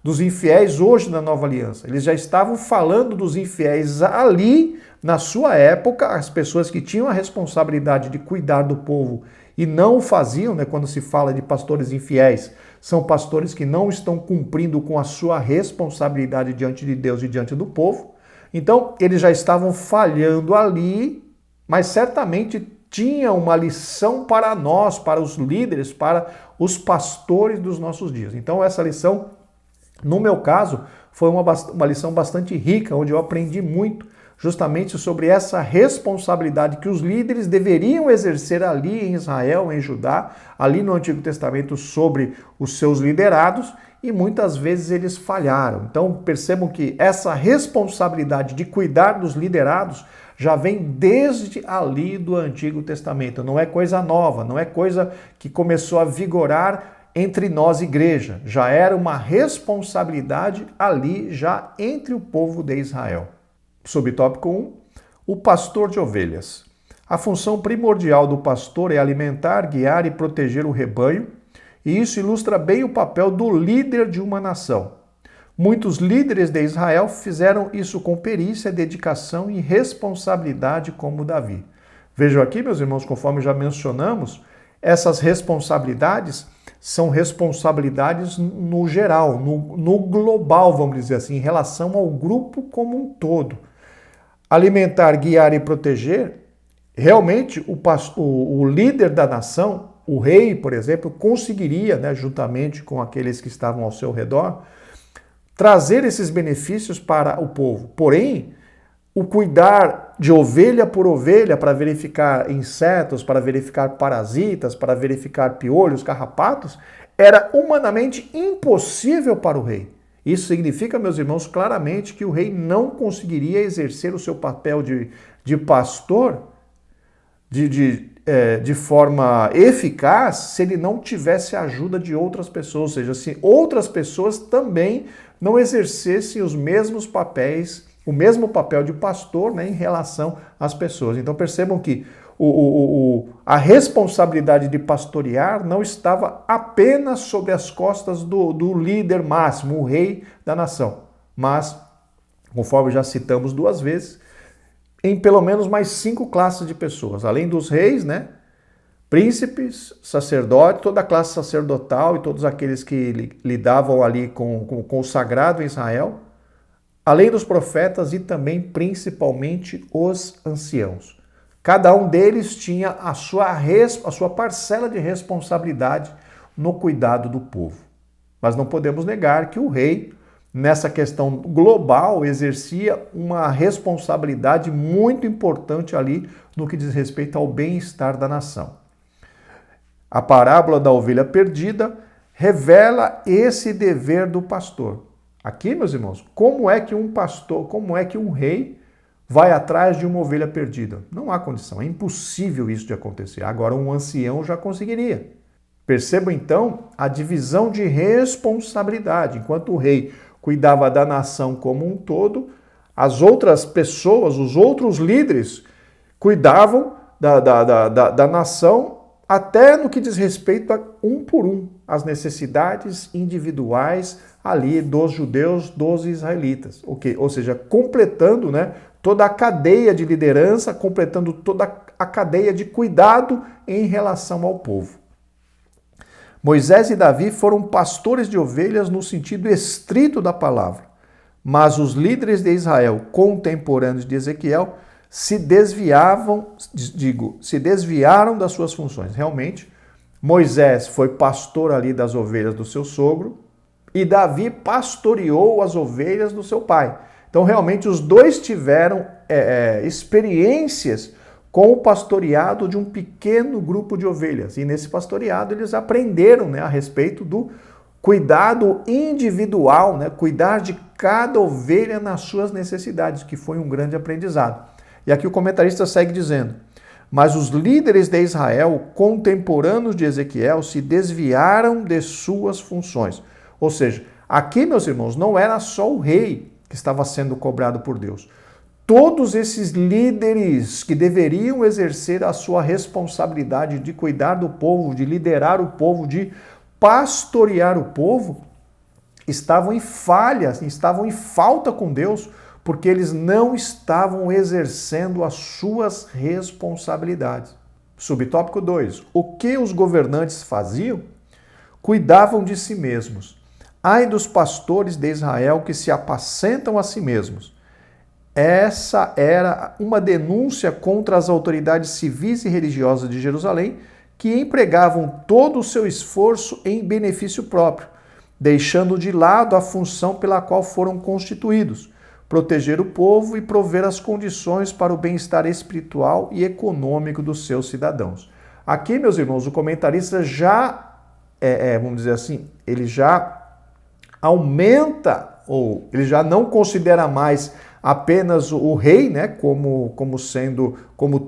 dos infiéis hoje na Nova Aliança. Eles já estavam falando dos infiéis ali, na sua época, as pessoas que tinham a responsabilidade de cuidar do povo e não o faziam, né? Quando se fala de pastores infiéis, são pastores que não estão cumprindo com a sua responsabilidade diante de Deus e diante do povo. Então, eles já estavam falhando ali, mas certamente tinha uma lição para nós, para os líderes, para os pastores dos nossos dias. Então, essa lição, no meu caso, foi uma lição bastante rica, onde eu aprendi muito justamente sobre essa responsabilidade que os líderes deveriam exercer ali em Israel, em Judá, ali no Antigo Testamento, sobre os seus liderados, e muitas vezes eles falharam. Então percebam que essa responsabilidade de cuidar dos liderados já vem desde ali do Antigo Testamento. Não é coisa nova, não é coisa que começou a vigorar entre nós, igreja. Já era uma responsabilidade ali, já entre o povo de Israel. Subtópico 1, o pastor de ovelhas. A função primordial do pastor é alimentar, guiar e proteger o rebanho, e isso ilustra bem o papel do líder de uma nação. Muitos líderes de Israel fizeram isso com perícia, dedicação e responsabilidade, como Davi. Vejam aqui, meus irmãos, conforme já mencionamos, essas responsabilidades são responsabilidades no geral, no global, vamos dizer assim, em relação ao grupo como um todo. Alimentar, guiar e proteger, realmente o líder da nação, o rei, por exemplo, conseguiria, né, juntamente com aqueles que estavam ao seu redor, trazer esses benefícios para o povo. Porém, o cuidar de ovelha por ovelha para verificar insetos, para verificar parasitas, para verificar piolhos, carrapatos, era humanamente impossível para o rei. Isso significa, meus irmãos, claramente que o rei não conseguiria exercer o seu papel de pastor de forma eficaz se ele não tivesse a ajuda de outras pessoas, ou seja, se outras pessoas também não exercessem os mesmos papéis, o mesmo papel de pastor, né, em relação às pessoas. Então percebam que a responsabilidade de pastorear não estava apenas sobre as costas do líder máximo, o rei da nação, mas, conforme já citamos 2 vezes, em pelo menos mais 5 classes de pessoas, além dos reis, né? Príncipes, sacerdotes, toda a classe sacerdotal e todos aqueles que lidavam ali com o sagrado em Israel, além dos profetas e também principalmente os anciãos. Cada um deles tinha a sua parcela de responsabilidade no cuidado do povo. Mas não podemos negar que o rei, nessa questão global, exercia uma responsabilidade muito importante ali no que diz respeito ao bem-estar da nação. A parábola da ovelha perdida revela esse dever do pastor. Aqui, meus irmãos, como é que um rei vai atrás de uma ovelha perdida? Não há condição, é impossível isso de acontecer. Agora, um ancião já conseguiria. Percebam, então, a divisão de responsabilidade. Enquanto o rei cuidava da nação como um todo, as outras pessoas, os outros líderes, cuidavam da nação até no que diz respeito a um por um, as necessidades individuais ali dos judeus, dos israelitas. Ou seja, completando, né, toda a cadeia de liderança, completando toda a cadeia de cuidado em relação ao povo. Moisés e Davi foram pastores de ovelhas no sentido estrito da palavra, mas os líderes de Israel contemporâneos de Ezequiel se desviaram das suas funções. Realmente, Moisés foi pastor ali das ovelhas do seu sogro e Davi pastoreou as ovelhas do seu pai. Então, realmente, os dois tiveram experiências com o pastoreado de um pequeno grupo de ovelhas. E nesse pastoreado eles aprenderam, né, a respeito do cuidado individual, né, cuidar de cada ovelha nas suas necessidades, que foi um grande aprendizado. E aqui o comentarista segue dizendo: mas os líderes de Israel, contemporâneos de Ezequiel, se desviaram de suas funções. Ou seja, aqui, meus irmãos, não era só o rei que estava sendo cobrado por Deus. Todos esses líderes que deveriam exercer a sua responsabilidade de cuidar do povo, de liderar o povo, de pastorear o povo, estavam em falhas, estavam em falta com Deus, porque eles não estavam exercendo as suas responsabilidades. Subtópico 2. O que os governantes faziam? Cuidavam de si mesmos. Ai dos pastores de Israel que se apacentam a si mesmos. Essa era uma denúncia contra as autoridades civis e religiosas de Jerusalém, que empregavam todo o seu esforço em benefício próprio, deixando de lado a função pela qual foram constituídos: proteger o povo e prover as condições para o bem-estar espiritual e econômico dos seus cidadãos. Aqui, meus irmãos, o comentarista já, vamos dizer assim, ele já aumenta, ou ele já não considera mais apenas o rei, né, como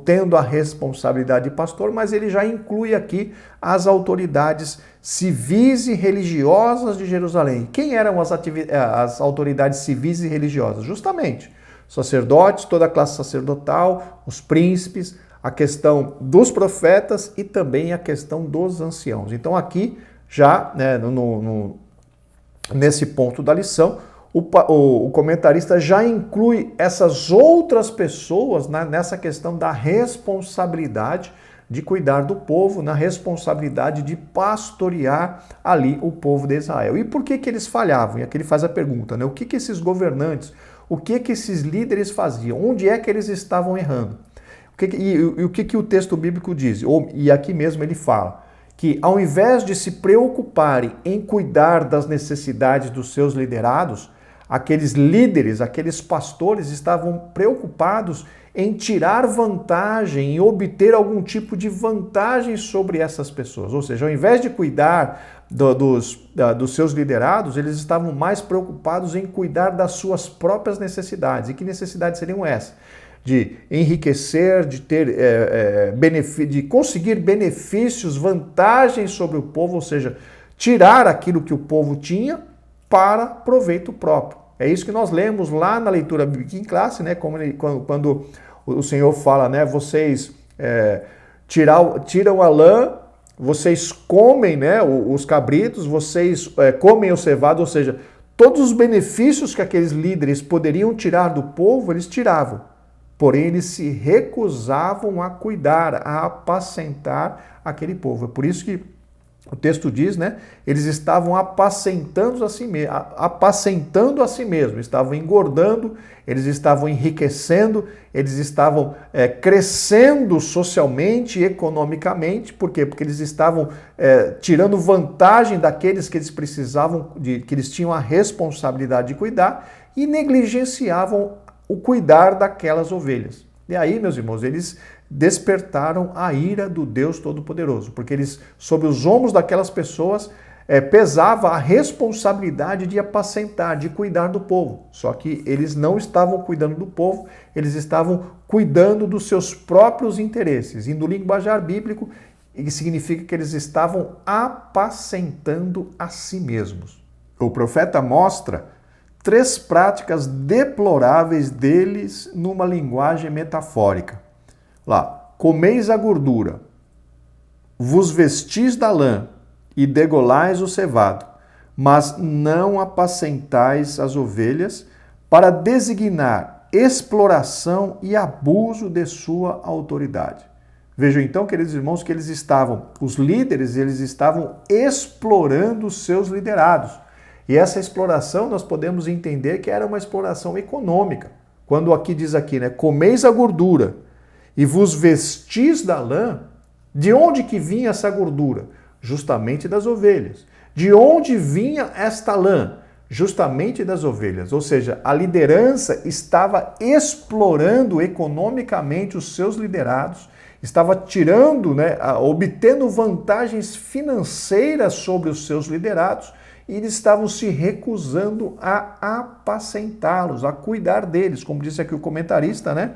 tendo a responsabilidade de pastor, mas ele já inclui aqui as autoridades civis e religiosas de Jerusalém. Quem eram as autoridades civis e religiosas? Justamente sacerdotes, toda a classe sacerdotal, os príncipes, a questão dos profetas e também a questão dos anciãos. Então aqui, já, né, nesse ponto da lição, o comentarista já inclui essas outras pessoas, né, nessa questão da responsabilidade de cuidar do povo, na responsabilidade de pastorear ali o povo de Israel. E por que eles falhavam? E aqui ele faz a pergunta, né? O que esses governantes, o que esses líderes faziam? Onde é que eles estavam errando? O que o texto bíblico diz? E aqui mesmo ele fala que ao invés de se preocuparem em cuidar das necessidades dos seus liderados, aqueles líderes, aqueles pastores estavam preocupados em tirar vantagem, em obter algum tipo de vantagem sobre essas pessoas. Ou seja, ao invés de cuidar dos seus liderados, eles estavam mais preocupados em cuidar das suas próprias necessidades. E que necessidades seriam essas? De enriquecer, de ter de conseguir benefícios, vantagens sobre o povo, ou seja, tirar aquilo que o povo tinha para proveito próprio. É isso que nós lemos lá na leitura bíblica em classe, né? Quando o Senhor fala, né? Vocês tiram a lã, vocês comem, né? Os cabritos, vocês comem o cevado, ou seja, todos os benefícios que aqueles líderes poderiam tirar do povo, eles tiravam. Porém, eles se recusavam a cuidar, a apacentar aquele povo. É por isso que o texto diz, né? Eles estavam apacentando a si mesmo, estavam engordando, eles estavam enriquecendo, eles estavam crescendo socialmente e economicamente. Por quê? Porque eles estavam tirando vantagem daqueles que eles precisavam, que eles tinham a responsabilidade de cuidar e negligenciavam o cuidar daquelas ovelhas. E aí, meus irmãos, eles despertaram a ira do Deus Todo-Poderoso, porque eles, sobre os ombros daquelas pessoas, pesava a responsabilidade de apacentar, de cuidar do povo. Só que eles não estavam cuidando do povo, eles estavam cuidando dos seus próprios interesses. E no linguajar bíblico, isso significa que eles estavam apacentando a si mesmos. O profeta mostra 3 práticas deploráveis deles numa linguagem metafórica. Lá, comeis a gordura, vos vestis da lã e degolais o cevado, mas não apacentais as ovelhas, para designar exploração e abuso de sua autoridade. Vejam então, queridos irmãos, que os líderes, eles estavam explorando os seus liderados. E essa exploração nós podemos entender que era uma exploração econômica. Quando aqui diz aqui, né, comeis a gordura e vos vestis da lã, de onde que vinha essa gordura? Justamente das ovelhas. De onde vinha esta lã? Justamente das ovelhas. Ou seja, a liderança estava explorando economicamente os seus liderados, estava tirando, né, obtendo vantagens financeiras sobre os seus liderados, e eles estavam se recusando a apacentá-los, a cuidar deles. Como disse aqui o comentarista, né?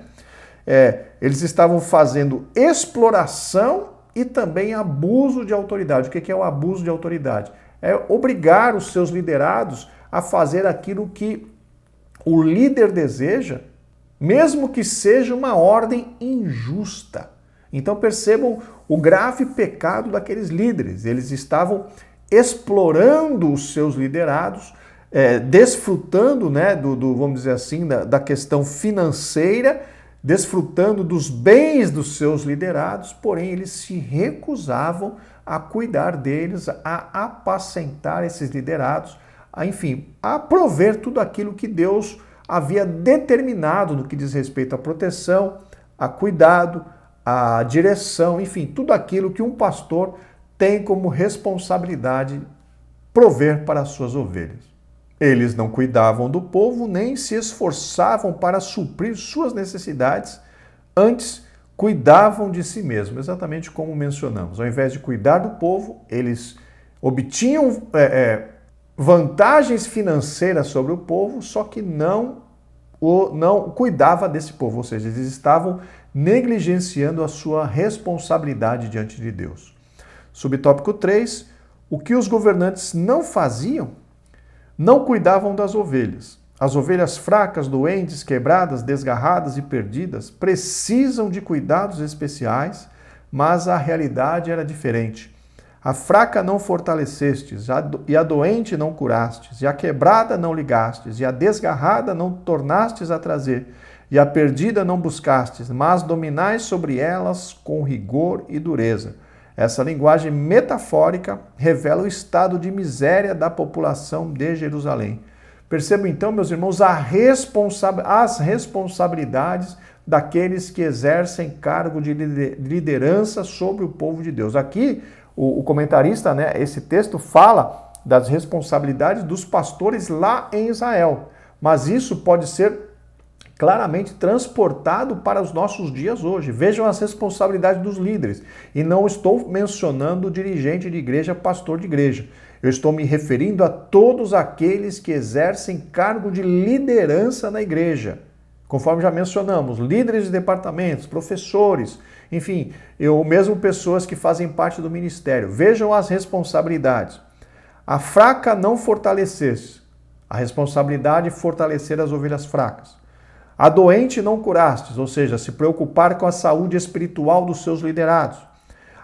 Eles estavam fazendo exploração e também abuso de autoridade. O que é o abuso de autoridade? É obrigar os seus liderados a fazer aquilo que o líder deseja, mesmo que seja uma ordem injusta. Então percebam o grave pecado daqueles líderes. Eles estavam explorando os seus liderados, desfrutando, né, vamos dizer assim, da questão financeira, desfrutando dos bens dos seus liderados, porém eles se recusavam a cuidar deles, a apacentar esses liderados, a prover tudo aquilo que Deus havia determinado no que diz respeito à proteção, a cuidado, a direção, enfim, tudo aquilo que um pastor tem como responsabilidade prover para as suas ovelhas. Eles não cuidavam do povo nem se esforçavam para suprir suas necessidades, antes cuidavam de si mesmos, exatamente como mencionamos. Ao invés de cuidar do povo, eles obtinham vantagens financeiras sobre o povo, só que não cuidava desse povo, ou seja, eles estavam negligenciando a sua responsabilidade diante de Deus. Subtópico 3, o que os governantes não faziam? Não cuidavam das ovelhas. As ovelhas fracas, doentes, quebradas, desgarradas e perdidas precisam de cuidados especiais, mas a realidade era diferente. A fraca não fortalecestes, e a doente não curastes, e a quebrada não ligastes, e a desgarrada não tornastes a trazer. e a perdida não buscastes, mas dominais sobre elas com rigor e dureza. Essa linguagem metafórica revela o estado de miséria da população de Jerusalém. Percebam então, meus irmãos, as responsabilidades daqueles que exercem cargo de liderança sobre o povo de Deus. Aqui, o comentarista, né, esse texto fala das responsabilidades dos pastores lá em Israel, mas isso pode ser claramente transportado para os nossos dias hoje. Vejam as responsabilidades dos líderes. E não estou mencionando dirigente de igreja, pastor de igreja. Eu estou me referindo a todos aqueles que exercem cargo de liderança na igreja. Conforme já mencionamos, líderes de departamentos, professores, enfim, ou mesmo pessoas que fazem parte do ministério. Vejam as responsabilidades. A fraca não fortalecesse. A responsabilidade é fortalecer as ovelhas fracas. A doente não curastes, ou seja, se preocupar com a saúde espiritual dos seus liderados.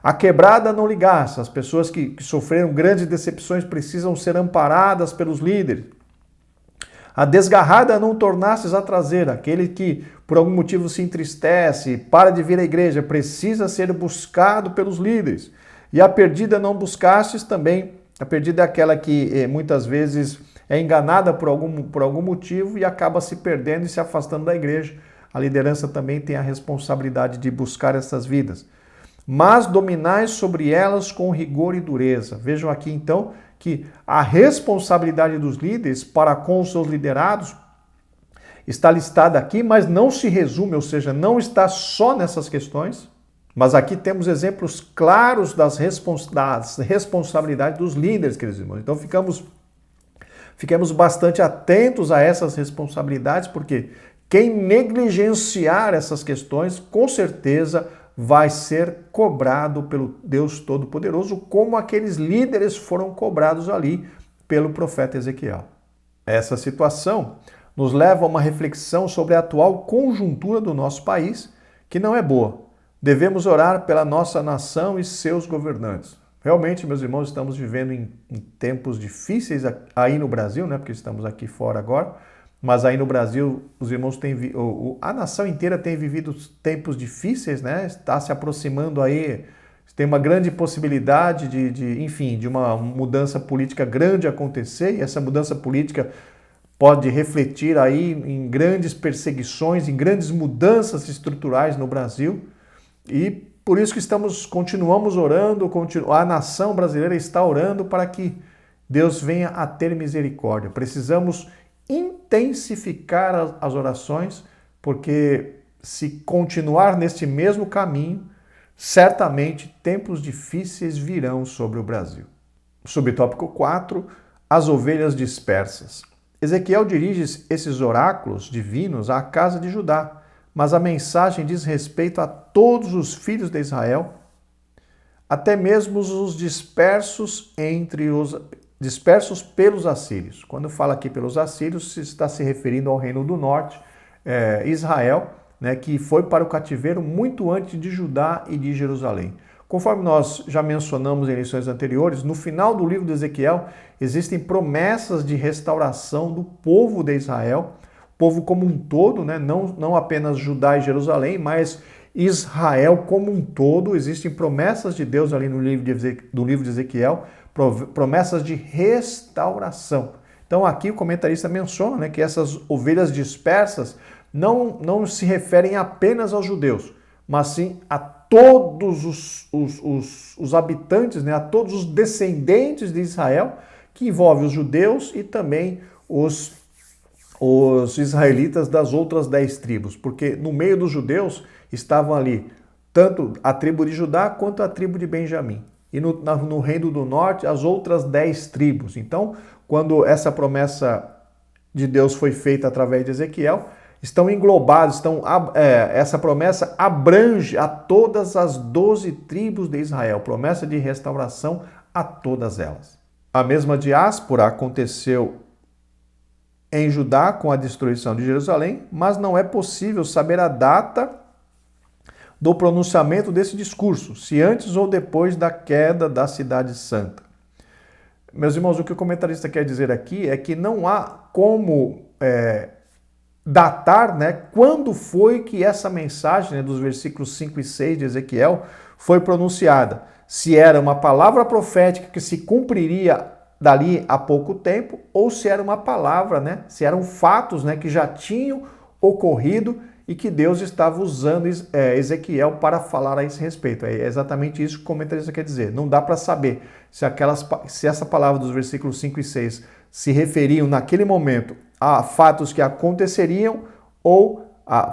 A quebrada não ligaste, as pessoas que sofreram grandes decepções precisam ser amparadas pelos líderes. A desgarrada não tornastes a trazer, aquele que por algum motivo se entristece, para de vir à igreja, precisa ser buscado pelos líderes. E a perdida não buscastes também, a perdida é aquela que muitas vezes é enganada por algum motivo e acaba se perdendo e se afastando da igreja. A liderança também tem a responsabilidade de buscar essas vidas. Mas dominais sobre elas com rigor e dureza. Vejam aqui então que a responsabilidade dos líderes para com os seus liderados está listada aqui, mas não se resume, ou seja, não está só nessas questões. Mas aqui temos exemplos claros das responsabilidades dos líderes, queridos irmãos. Então fiquemos bastante atentos a essas responsabilidades, porque quem negligenciar essas questões, com certeza vai ser cobrado pelo Deus Todo-Poderoso, como aqueles líderes foram cobrados ali pelo profeta Ezequiel. Essa situação nos leva a uma reflexão sobre a atual conjuntura do nosso país, que não é boa. Devemos orar pela nossa nação e seus governantes. Realmente, meus irmãos, estamos vivendo em tempos difíceis aí no Brasil, né? Porque estamos aqui fora agora, mas aí no Brasil os irmãos a nação inteira tem vivido tempos difíceis, né? Está se aproximando aí, tem uma grande possibilidade de uma mudança política grande acontecer, e essa mudança política pode refletir aí em grandes perseguições, em grandes mudanças estruturais no Brasil, e por isso que continuamos orando, a nação brasileira está orando para que Deus venha a ter misericórdia. Precisamos intensificar as orações, porque se continuar neste mesmo caminho, certamente tempos difíceis virão sobre o Brasil. Subtópico 4, as ovelhas dispersas. Ezequiel dirige esses oráculos divinos à casa de Judá, mas a mensagem diz respeito a todos os filhos de Israel, até mesmo os dispersos dispersos pelos assírios. Quando fala aqui pelos assírios, se está se referindo ao reino do norte, Israel, né, que foi para o cativeiro muito antes de Judá e de Jerusalém. Conforme nós já mencionamos em lições anteriores, no final do livro de Ezequiel existem promessas de restauração do povo de Israel, povo como um todo, né? Não apenas Judá e Jerusalém, mas Israel como um todo. Existem promessas de Deus ali no livro de Ezequiel, promessas de restauração. Então aqui o comentarista menciona, né, que essas ovelhas dispersas não se referem apenas aos judeus, mas sim a todos os habitantes, né, a todos os descendentes de Israel, que envolve os judeus e também os israelitas das outras 10 tribos, porque no meio dos judeus estavam ali tanto a tribo de Judá quanto a tribo de Benjamim. E no reino do norte, as outras 10 tribos. Então, quando essa promessa de Deus foi feita através de Ezequiel, estão englobados, essa promessa abrange a todas as 12 tribos de Israel, promessa de restauração a todas elas. A mesma diáspora aconteceu em Judá com a destruição de Jerusalém, mas não é possível saber a data do pronunciamento desse discurso, se antes ou depois da queda da cidade santa. Meus irmãos, o que o comentarista quer dizer aqui é que não há como datar, né, quando foi que essa mensagem, né, dos versículos 5 e 6 de Ezequiel foi pronunciada. Se era uma palavra profética que se cumpriria dali a pouco tempo, ou se era uma palavra, né, se eram fatos, né, que já tinham ocorrido e que Deus estava usando Ezequiel para falar a esse respeito. É exatamente isso que o comentarista quer dizer. Não dá para saber se essa palavra dos versículos 5 e 6 se referiam naquele momento a fatos que aconteceriam ou a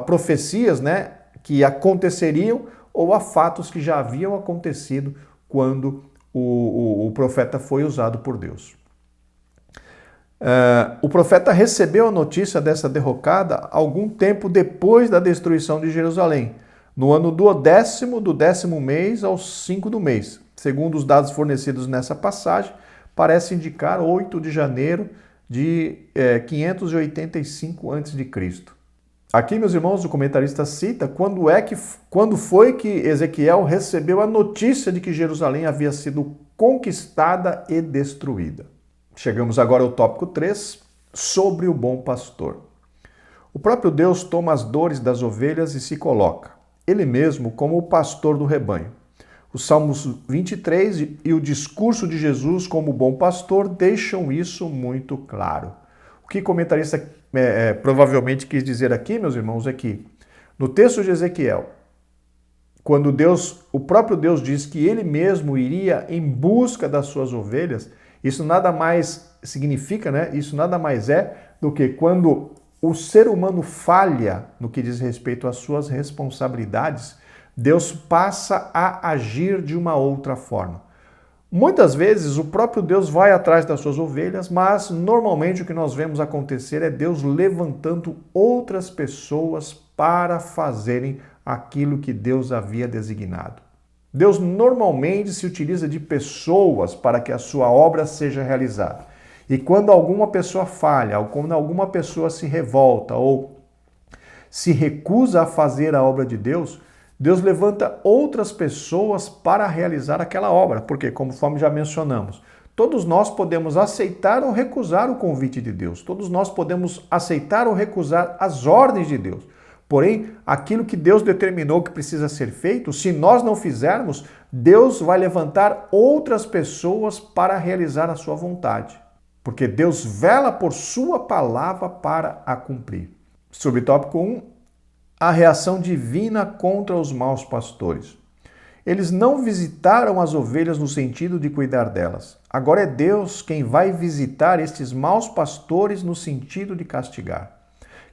profecias, né, que aconteceriam ou a fatos que já haviam acontecido quando o profeta foi usado por Deus. O profeta recebeu a notícia dessa derrocada algum tempo depois da destruição de Jerusalém, no ano do 10º mês ao 5 do mês. Segundo os dados fornecidos nessa passagem, parece indicar 8 de janeiro de 585 a.C. Aqui, meus irmãos, o comentarista cita quando foi que Ezequiel recebeu a notícia de que Jerusalém havia sido conquistada e destruída. Chegamos agora ao tópico 3, sobre o bom pastor. O próprio Deus toma as dores das ovelhas e se coloca, ele mesmo, como o pastor do rebanho. Os Salmos 23 e o discurso de Jesus como bom pastor deixam isso muito claro. O que o comentarista provavelmente quis dizer aqui, meus irmãos, é que no texto de Ezequiel, quando o próprio Deus diz que ele mesmo iria em busca das suas ovelhas, isso nada mais significa, né? Isso nada mais é do que quando o ser humano falha no que diz respeito às suas responsabilidades, Deus passa a agir de uma outra forma. Muitas vezes o próprio Deus vai atrás das suas ovelhas, mas normalmente o que nós vemos acontecer é Deus levantando outras pessoas para fazerem aquilo que Deus havia designado. Deus normalmente se utiliza de pessoas para que a sua obra seja realizada. E quando alguma pessoa falha, ou quando alguma pessoa se revolta ou se recusa a fazer a obra de Deus, Deus levanta outras pessoas para realizar aquela obra, porque, conforme já mencionamos, todos nós podemos aceitar ou recusar o convite de Deus, todos nós podemos aceitar ou recusar as ordens de Deus. Porém, aquilo que Deus determinou que precisa ser feito, se nós não fizermos, Deus vai levantar outras pessoas para realizar a sua vontade, porque Deus vela por sua palavra para a cumprir. Sobre tópico 1, a reação divina contra os maus pastores. Eles não visitaram as ovelhas no sentido de cuidar delas. Agora é Deus quem vai visitar estes maus pastores no sentido de castigar.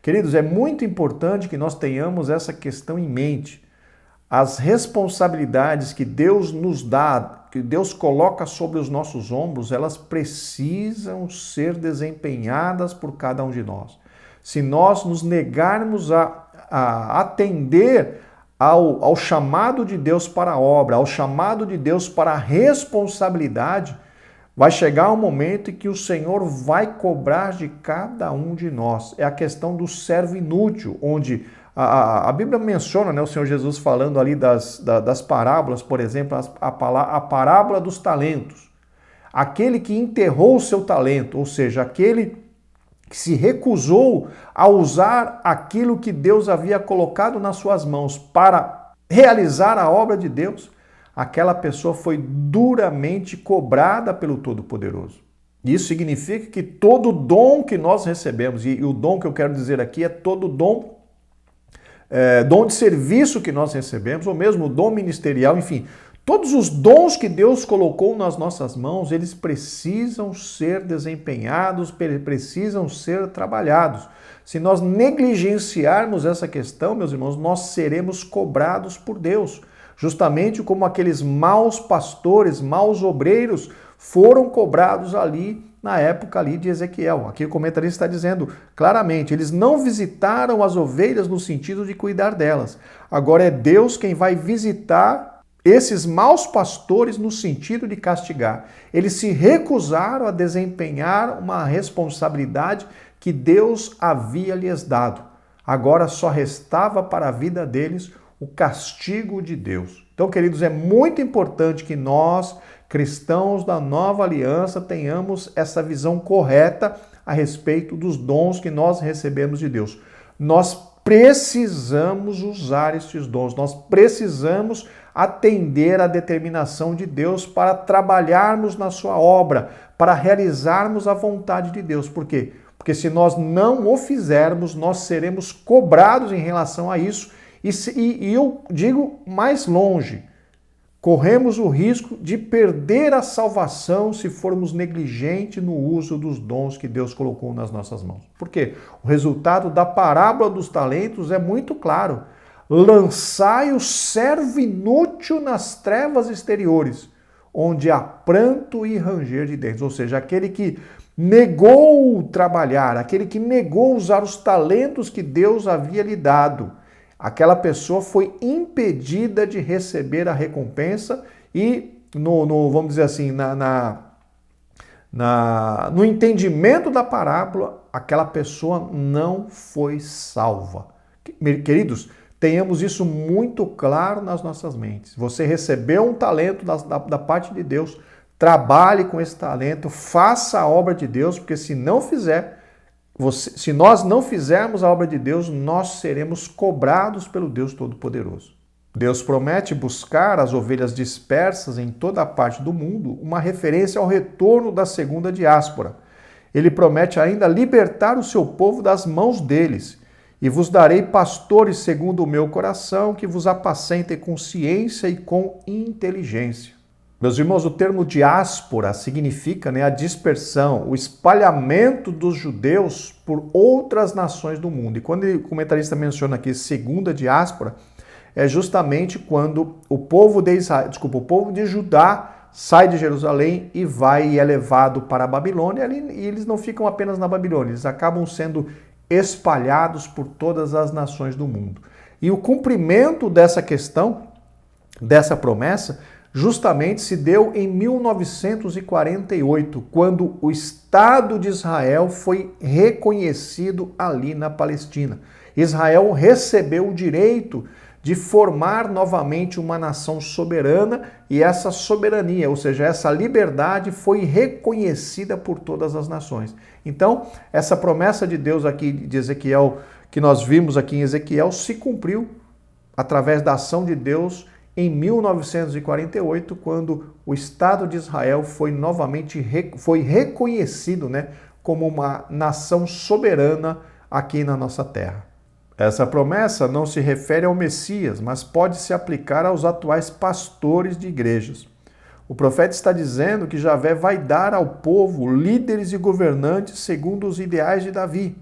Queridos, é muito importante que nós tenhamos essa questão em mente. As responsabilidades que Deus nos dá, que Deus coloca sobre os nossos ombros, elas precisam ser desempenhadas por cada um de nós. Se nós nos negarmos a atender ao chamado de Deus para a obra, ao chamado de Deus para a responsabilidade, vai chegar um momento em que o Senhor vai cobrar de cada um de nós. É a questão do servo inútil, onde a Bíblia menciona, né, o Senhor Jesus falando ali das parábolas, por exemplo, a parábola dos talentos. Aquele que enterrou o seu talento, ou seja, aquele que se recusou a usar aquilo que Deus havia colocado nas suas mãos para realizar a obra de Deus, aquela pessoa foi duramente cobrada pelo Todo-Poderoso. Isso significa que todo dom que nós recebemos, e o dom que eu quero dizer aqui é todo dom de serviço que nós recebemos, ou mesmo o dom ministerial, enfim, todos os dons que Deus colocou nas nossas mãos, eles precisam ser desempenhados, precisam ser trabalhados. Se nós negligenciarmos essa questão, meus irmãos, nós seremos cobrados por Deus. Justamente como aqueles maus pastores, maus obreiros, foram cobrados ali na época ali de Ezequiel. Aqui o comentarista está dizendo claramente, eles não visitaram as ovelhas no sentido de cuidar delas. Agora é Deus quem vai visitar esses maus pastores no sentido de castigar. Eles se recusaram a desempenhar uma responsabilidade que Deus havia lhes dado. Agora só restava para a vida deles o castigo de Deus. Então, queridos, é muito importante que nós cristãos da nova aliança, tenhamos essa visão correta a respeito dos dons que nós recebemos de Deus. Nós precisamos usar estes dons, nós precisamos atender à determinação de Deus para trabalharmos na sua obra, para realizarmos a vontade de Deus. Por quê? Porque se nós não o fizermos, nós seremos cobrados em relação a isso. E eu digo mais longe, corremos o risco de perder a salvação se formos negligentes no uso dos dons que Deus colocou nas nossas mãos. Por quê? O resultado da parábola dos talentos é muito claro. Lançai o servo inútil nas trevas exteriores, onde há pranto e ranger de dentes. Ou seja, aquele que negou trabalhar, aquele que negou usar os talentos que Deus havia lhe dado, aquela pessoa foi impedida de receber a recompensa e, vamos dizer assim, no entendimento da parábola, aquela pessoa não foi salva. Queridos, tenhamos isso muito claro nas nossas mentes. Você recebeu um talento da parte de Deus, trabalhe com esse talento, faça a obra de Deus, porque se não fizer, se nós não fizermos a obra de Deus, nós seremos cobrados pelo Deus Todo-Poderoso. Deus promete buscar as ovelhas dispersas em toda a parte do mundo, uma referência ao retorno da segunda diáspora. Ele promete ainda libertar o seu povo das mãos deles. E vos darei pastores segundo o meu coração, que vos apacentem com ciência e com inteligência. Meus irmãos, o termo diáspora significa a dispersão, o espalhamento dos judeus por outras nações do mundo. E quando o comentarista menciona aqui segunda diáspora, é justamente quando o povo de Judá sai de Jerusalém e é levado para a Babilônia, e eles não ficam apenas na Babilônia, eles acabam sendo espalhados por todas as nações do mundo. E o cumprimento dessa questão, dessa promessa, justamente se deu em 1948, quando o Estado de Israel foi reconhecido ali na Palestina. Israel recebeu o direito de formar novamente uma nação soberana e essa soberania, ou seja, essa liberdade foi reconhecida por todas as nações. Então, essa promessa de Deus aqui de Ezequiel, que nós vimos aqui em Ezequiel, se cumpriu através da ação de Deus em 1948, quando o Estado de Israel foi novamente reconhecido, como uma nação soberana aqui na nossa terra. Essa promessa não se refere ao Messias, mas pode se aplicar aos atuais pastores de igrejas. O profeta está dizendo que Javé vai dar ao povo líderes e governantes segundo os ideais de Davi.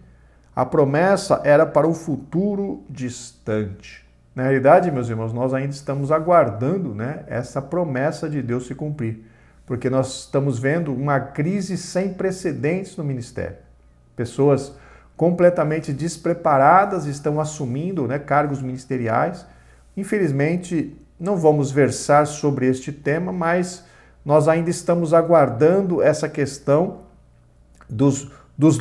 A promessa era para um futuro distante. Na realidade, meus irmãos, nós ainda estamos aguardando essa promessa de Deus se cumprir, porque nós estamos vendo uma crise sem precedentes no ministério. Pessoas completamente despreparadas estão assumindo cargos ministeriais. Infelizmente, não vamos versar sobre este tema, mas nós ainda estamos aguardando essa questão dos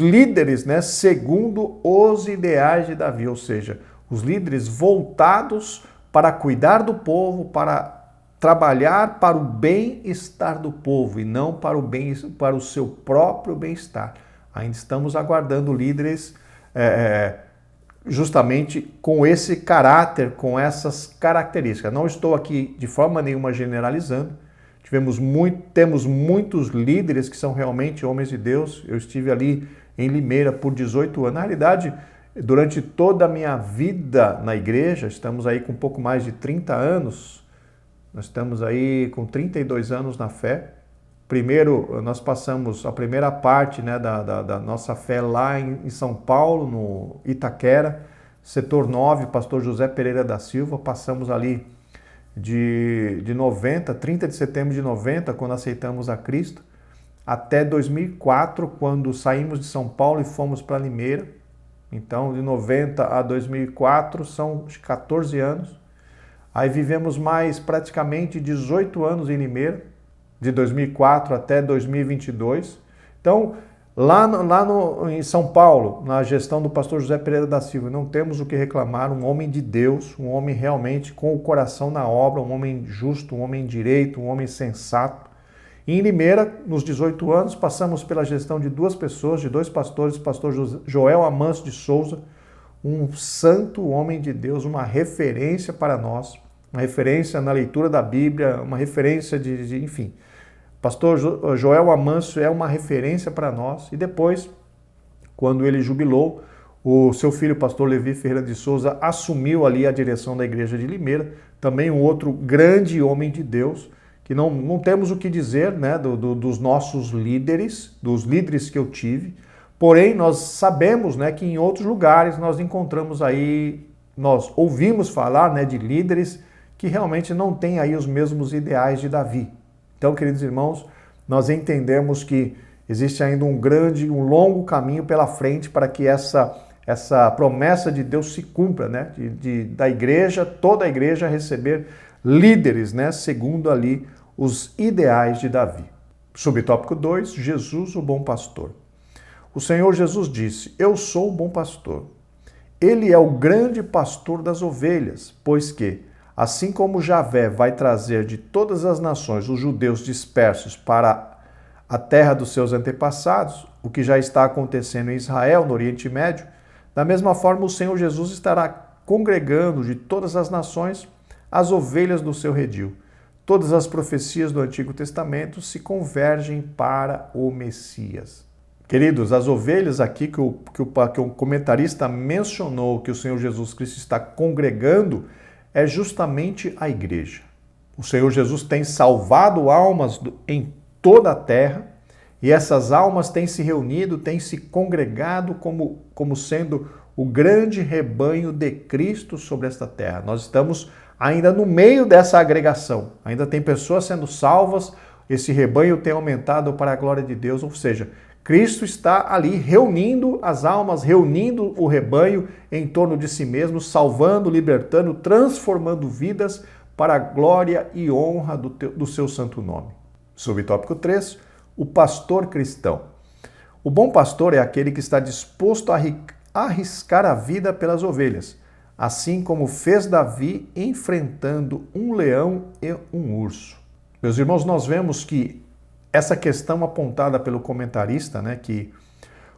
líderes segundo os ideais de Davi, ou seja, os líderes voltados para cuidar do povo, para trabalhar para o bem-estar do povo e não para o seu próprio bem-estar. Ainda estamos aguardando líderes justamente com esse caráter, com essas características. Não estou aqui de forma nenhuma generalizando. Temos muitos líderes que são realmente homens de Deus. Eu estive ali em Limeira por 18 anos. Na realidade, durante toda a minha vida na igreja, estamos aí com um pouco mais de 30 anos, nós estamos aí com 32 anos na fé. Primeiro, nós passamos a primeira parte da nossa fé lá em São Paulo, no Itaquera, setor 9, pastor José Pereira da Silva. Passamos ali de 30 de setembro de 90, quando aceitamos a Cristo, até 2004, quando saímos de São Paulo e fomos para Limeira. Então, de 90 a 2004 são 14 anos. Aí vivemos mais praticamente 18 anos em Limeira, de 2004 até 2022. Então, em São Paulo, na gestão do pastor José Pereira da Silva, não temos o que reclamar, um homem de Deus, um homem realmente com o coração na obra, um homem justo, um homem direito, um homem sensato. Em Limeira, nos 18 anos, passamos pela gestão de duas pessoas, de dois pastores, o pastor Joel Amâncio de Souza, um santo homem de Deus, uma referência para nós, uma referência na leitura da Bíblia, uma referência enfim. Pastor Joel Amâncio é uma referência para nós. E depois, quando ele jubilou, o seu filho, pastor Levi Ferreira de Souza, assumiu ali a direção da igreja de Limeira, também um outro grande homem de Deus, que não temos o que dizer, né, dos nossos líderes, dos líderes que eu tive, porém nós sabemos, né, que em outros lugares nós encontramos aí, nós ouvimos falar, né, de líderes que realmente não têm aí os mesmos ideais de Davi. Então, queridos irmãos, nós entendemos que existe ainda um longo caminho pela frente para que essa promessa de Deus se cumpra, né, da igreja, toda a igreja receber líderes, né, segundo ali os ideais de Davi. Subtópico 2, Jesus, o bom pastor. O Senhor Jesus disse: Eu sou o bom pastor. Ele é o grande pastor das ovelhas, pois que, assim como Javé vai trazer de todas as nações os judeus dispersos para a terra dos seus antepassados, o que já está acontecendo em Israel, no Oriente Médio, da mesma forma o Senhor Jesus estará congregando de todas as nações as ovelhas do seu redil. Todas as profecias do Antigo Testamento se convergem para o Messias. Queridos, as ovelhas aqui que o comentarista mencionou que o Senhor Jesus Cristo está congregando é justamente a igreja. O Senhor Jesus tem salvado almas em toda a terra e essas almas têm se reunido, têm se congregado como sendo o grande rebanho de Cristo sobre esta terra. Nós estamos ainda no meio dessa agregação, ainda tem pessoas sendo salvas, esse rebanho tem aumentado para a glória de Deus, ou seja, Cristo está ali reunindo as almas, reunindo o rebanho em torno de si mesmo, salvando, libertando, transformando vidas para a glória e honra do seu santo nome. Subtópico 3, o pastor cristão. O bom pastor é aquele que está disposto a arriscar a vida pelas ovelhas, assim como fez Davi enfrentando um leão e um urso. Meus irmãos, nós vemos que essa questão apontada pelo comentarista, né, que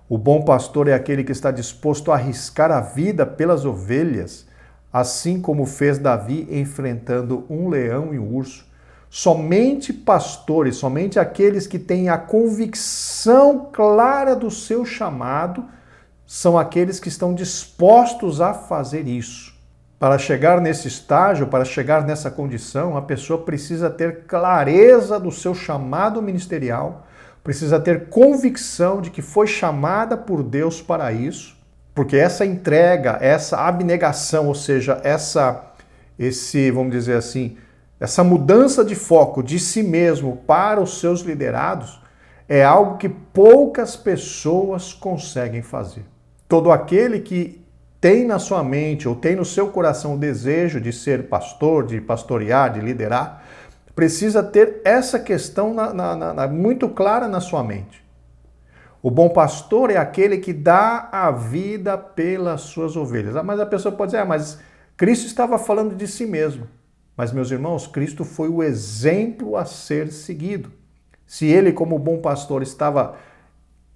o bom pastor é aquele que está disposto a arriscar a vida pelas ovelhas, assim como fez Davi enfrentando um leão e um urso. Somente pastores, somente aqueles que têm a convicção clara do seu chamado, são aqueles que estão dispostos a fazer isso. Para chegar nesse estágio, para chegar nessa condição, a pessoa precisa ter clareza do seu chamado ministerial, precisa ter convicção de que foi chamada por Deus para isso, porque essa entrega, essa abnegação, ou seja, vamos dizer assim, essa mudança de foco de si mesmo para os seus liderados é algo que poucas pessoas conseguem fazer. Todo aquele que tem na sua mente ou tem no seu coração o desejo de ser pastor, de pastorear, de liderar, precisa ter essa questão muito clara na sua mente. O bom pastor é aquele que dá a vida pelas suas ovelhas. Mas a pessoa pode dizer, mas Cristo estava falando de si mesmo. Mas, meus irmãos, Cristo foi o exemplo a ser seguido. Se ele, como bom pastor, estava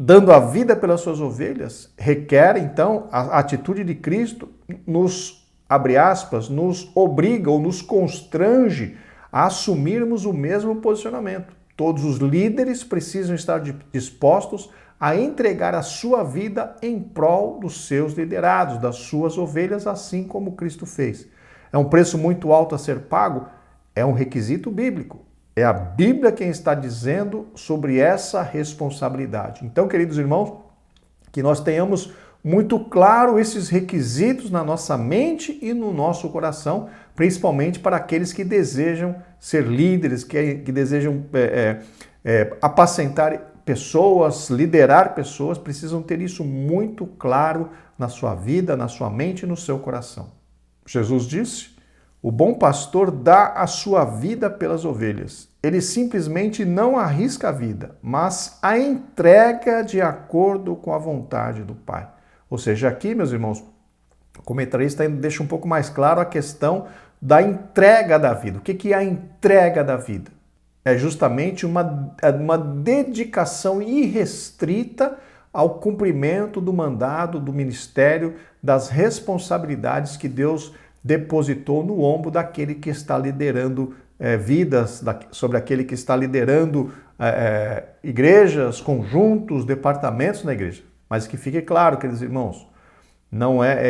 dando a vida pelas suas ovelhas, requer, então, a atitude de Cristo nos, abre aspas, nos obriga ou nos constrange a assumirmos o mesmo posicionamento. Todos os líderes precisam estar dispostos a entregar a sua vida em prol dos seus liderados, das suas ovelhas, assim como Cristo fez. É um preço muito alto a ser pago? É um requisito bíblico. É a Bíblia quem está dizendo sobre essa responsabilidade. Então, queridos irmãos, que nós tenhamos muito claro esses requisitos na nossa mente e no nosso coração, principalmente para aqueles que desejam ser líderes, que desejam apacentar pessoas, liderar pessoas, precisam ter isso muito claro na sua vida, na sua mente e no seu coração. Jesus disse: o bom pastor dá a sua vida pelas ovelhas. Ele simplesmente não arrisca a vida, mas a entrega de acordo com a vontade do Pai. Ou seja, aqui, meus irmãos, o comentarista ainda deixa um pouco mais claro a questão da entrega da vida. O que é a entrega da vida? é justamente uma dedicação irrestrita ao cumprimento do mandado, do ministério, das responsabilidades que Deus depositou no ombro daquele que está liderando vidas, sobre aquele que está liderando igrejas, conjuntos, departamentos na igreja. Mas que fique claro, queridos irmãos,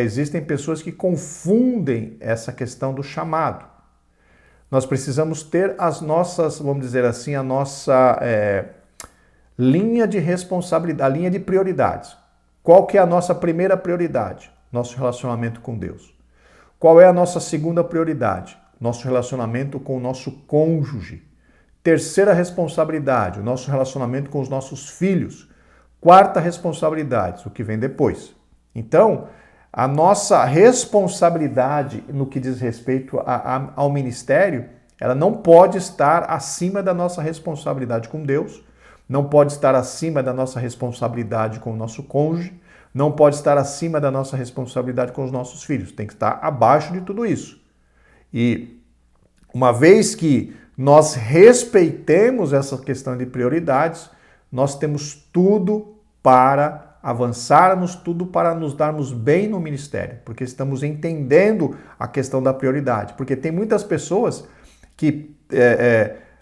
existem pessoas que confundem essa questão do chamado. Nós precisamos ter as nossas, vamos dizer assim, a nossa linha de responsabilidade, a linha de prioridades. Qual que é a nossa primeira prioridade? Nosso relacionamento com Deus. Qual é a nossa segunda prioridade? Nosso relacionamento com o nosso cônjuge. Terceira responsabilidade, o nosso relacionamento com os nossos filhos. Quarta responsabilidade, o que vem depois. Então, a nossa responsabilidade no que diz respeito ao ministério, ela não pode estar acima da nossa responsabilidade com Deus, não pode estar acima da nossa responsabilidade com o nosso cônjuge, não pode estar acima da nossa responsabilidade com os nossos filhos, tem que estar abaixo de tudo isso. E uma vez que nós respeitemos essa questão de prioridades, nós temos tudo para avançarmos, tudo para nos darmos bem no ministério, porque estamos entendendo a questão da prioridade. Porque tem muitas pessoas que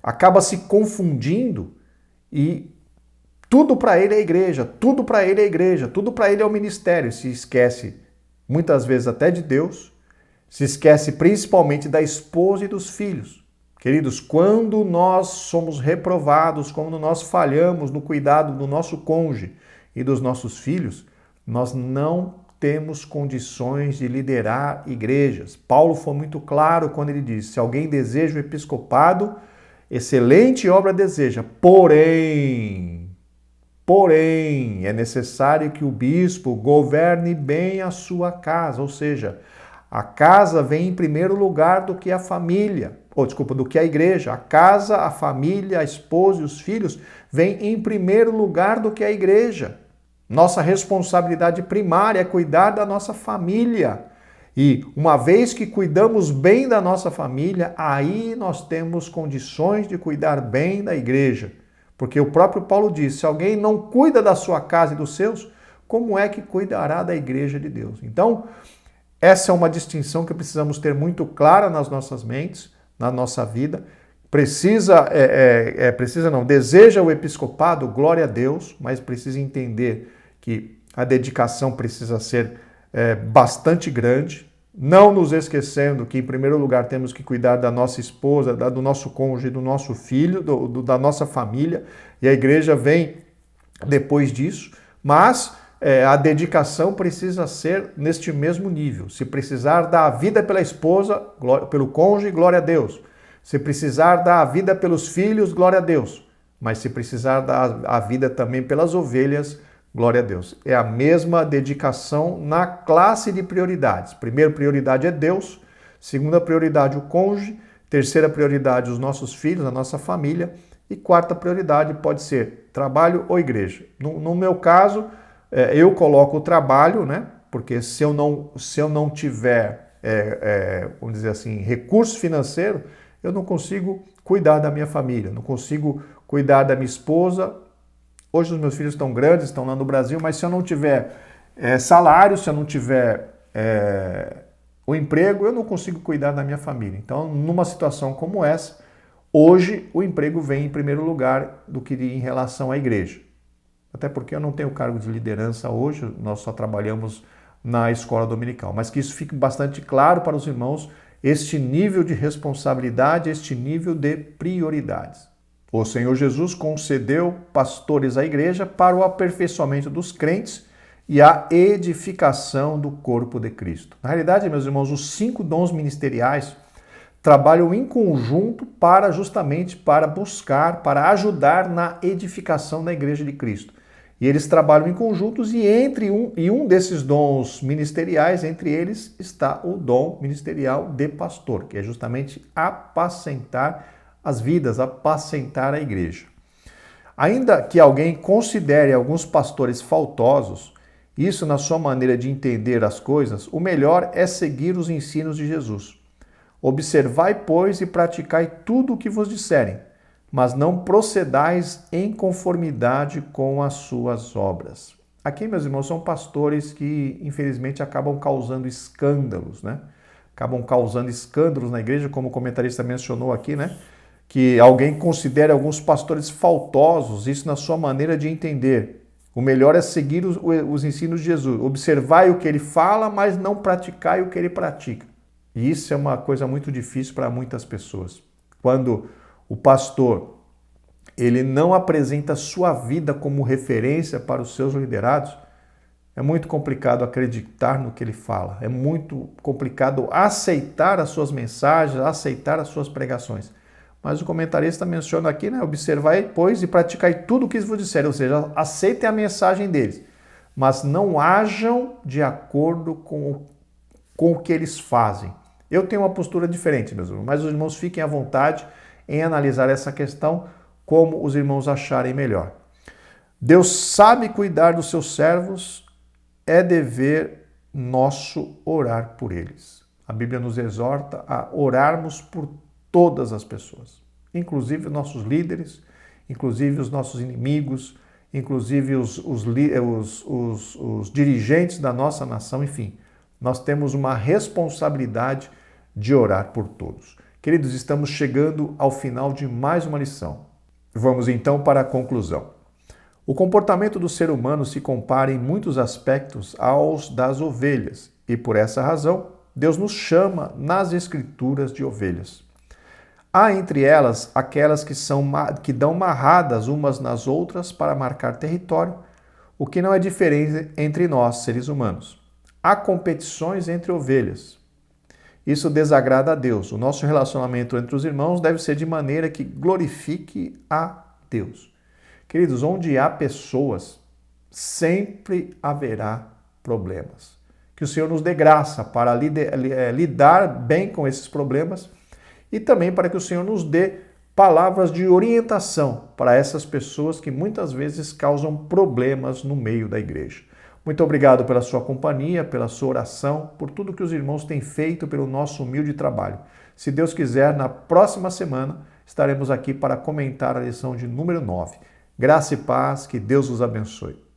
acabam se confundindo e tudo para ele é igreja, tudo para ele é igreja, tudo para ele é o ministério. Se esquece muitas vezes até de Deus, se esquece principalmente da esposa e dos filhos. Queridos, quando nós somos reprovados, quando nós falhamos no cuidado do nosso cônjuge e dos nossos filhos, nós não temos condições de liderar igrejas. Paulo foi muito claro quando ele disse: se alguém deseja o episcopado, excelente obra deseja, porém, é necessário que o bispo governe bem a sua casa, ou seja, a casa vem em primeiro lugar do que a família, do que a igreja. A casa, a família, a esposa e os filhos vêm em primeiro lugar do que a igreja. Nossa responsabilidade primária é cuidar da nossa família. E uma vez que cuidamos bem da nossa família, aí nós temos condições de cuidar bem da igreja. Porque o próprio Paulo diz: se alguém não cuida da sua casa e dos seus, como é que cuidará da igreja de Deus? Então, essa é uma distinção que precisamos ter muito clara nas nossas mentes, na nossa vida. Deseja o episcopado, glória a Deus, mas precisa entender que a dedicação precisa ser bastante grande, não nos esquecendo que, em primeiro lugar, temos que cuidar da nossa esposa, do nosso cônjuge, do nosso filho, da nossa família, e a igreja vem depois disso, mas a dedicação precisa ser neste mesmo nível. Se precisar dar a vida pela esposa, pelo cônjuge, glória a Deus. Se precisar dar a vida pelos filhos, glória a Deus. Mas se precisar dar a vida também pelas ovelhas, glória a Deus. É a mesma dedicação na classe de prioridades. Primeira prioridade é Deus, segunda prioridade o cônjuge, terceira prioridade os nossos filhos, a nossa família, e quarta prioridade pode ser trabalho ou igreja. No meu caso, eu coloco o trabalho, né? Porque se eu não tiver, vamos dizer assim, recurso financeiro, eu não consigo cuidar da minha família, não consigo cuidar da minha esposa. Hoje os meus filhos estão grandes, estão lá no Brasil, mas se eu não tiver salário, se eu não tiver o emprego, eu não consigo cuidar da minha família. Então, numa situação como essa, hoje o emprego vem em primeiro lugar do que em relação à igreja. Até porque eu não tenho cargo de liderança hoje, nós só trabalhamos na escola dominical. Mas que isso fique bastante claro para os irmãos, este nível de responsabilidade, este nível de prioridades. O Senhor Jesus concedeu pastores à igreja para o aperfeiçoamento dos crentes e a edificação do corpo de Cristo. Na realidade, meus irmãos, os 5 dons ministeriais trabalham em conjunto justamente para buscar, para ajudar na edificação da igreja de Cristo. E eles trabalham em conjuntos e um desses dons ministeriais, entre eles, está o dom ministerial de pastor, que é justamente apacentar as vidas, apacentar a igreja. Ainda que alguém considere alguns pastores faltosos, isso na sua maneira de entender as coisas, o melhor é seguir os ensinos de Jesus. Observai, pois, e praticai tudo o que vos disserem. mas não procedais em conformidade com as suas obras. Aqui, meus irmãos, são pastores que, infelizmente, acabam causando escândalos, né? Acabam causando escândalos na igreja, como o comentarista mencionou aqui, né? Que alguém considere alguns pastores faltosos, isso na sua maneira de entender. O melhor é seguir os ensinos de Jesus, observar o que ele fala, mas não praticar o que ele pratica. E isso é uma coisa muito difícil para muitas pessoas. Quando o pastor ele não apresenta sua vida como referência para os seus liderados, é muito complicado acreditar no que ele fala, é muito complicado aceitar as suas mensagens, aceitar as suas pregações. Mas o comentarista menciona aqui, né, observai, pois, e praticai tudo o que vos disserem, ou seja, aceitem a mensagem deles, mas não hajam de acordo com o que eles fazem. Eu tenho uma postura diferente, meus irmãos, mas os irmãos fiquem à vontade em analisar essa questão como os irmãos acharem melhor. Deus sabe cuidar dos seus servos, é dever nosso orar por eles. A Bíblia nos exorta a orarmos por todas as pessoas, inclusive os nossos líderes, inclusive os nossos inimigos, inclusive os dirigentes da nossa nação, enfim. Nós temos uma responsabilidade de orar por todos. Queridos, estamos chegando ao final de mais uma lição. Vamos então para a conclusão. O comportamento do ser humano se compara em muitos aspectos aos das ovelhas e, por essa razão, Deus nos chama nas Escrituras de ovelhas. Há entre elas aquelas que dão marradas umas nas outras para marcar território, o que não é diferente entre nós, seres humanos. Há competições entre ovelhas. Isso desagrada a Deus. O nosso relacionamento entre os irmãos deve ser de maneira que glorifique a Deus. Queridos, onde há pessoas, sempre haverá problemas. Que o Senhor nos dê graça para lidar bem com esses problemas e também para que o Senhor nos dê palavras de orientação para essas pessoas que muitas vezes causam problemas no meio da igreja. Muito obrigado pela sua companhia, pela sua oração, por tudo que os irmãos têm feito pelo nosso humilde trabalho. Se Deus quiser, na próxima semana estaremos aqui para comentar a lição de número 9. Graça e paz, que Deus os abençoe.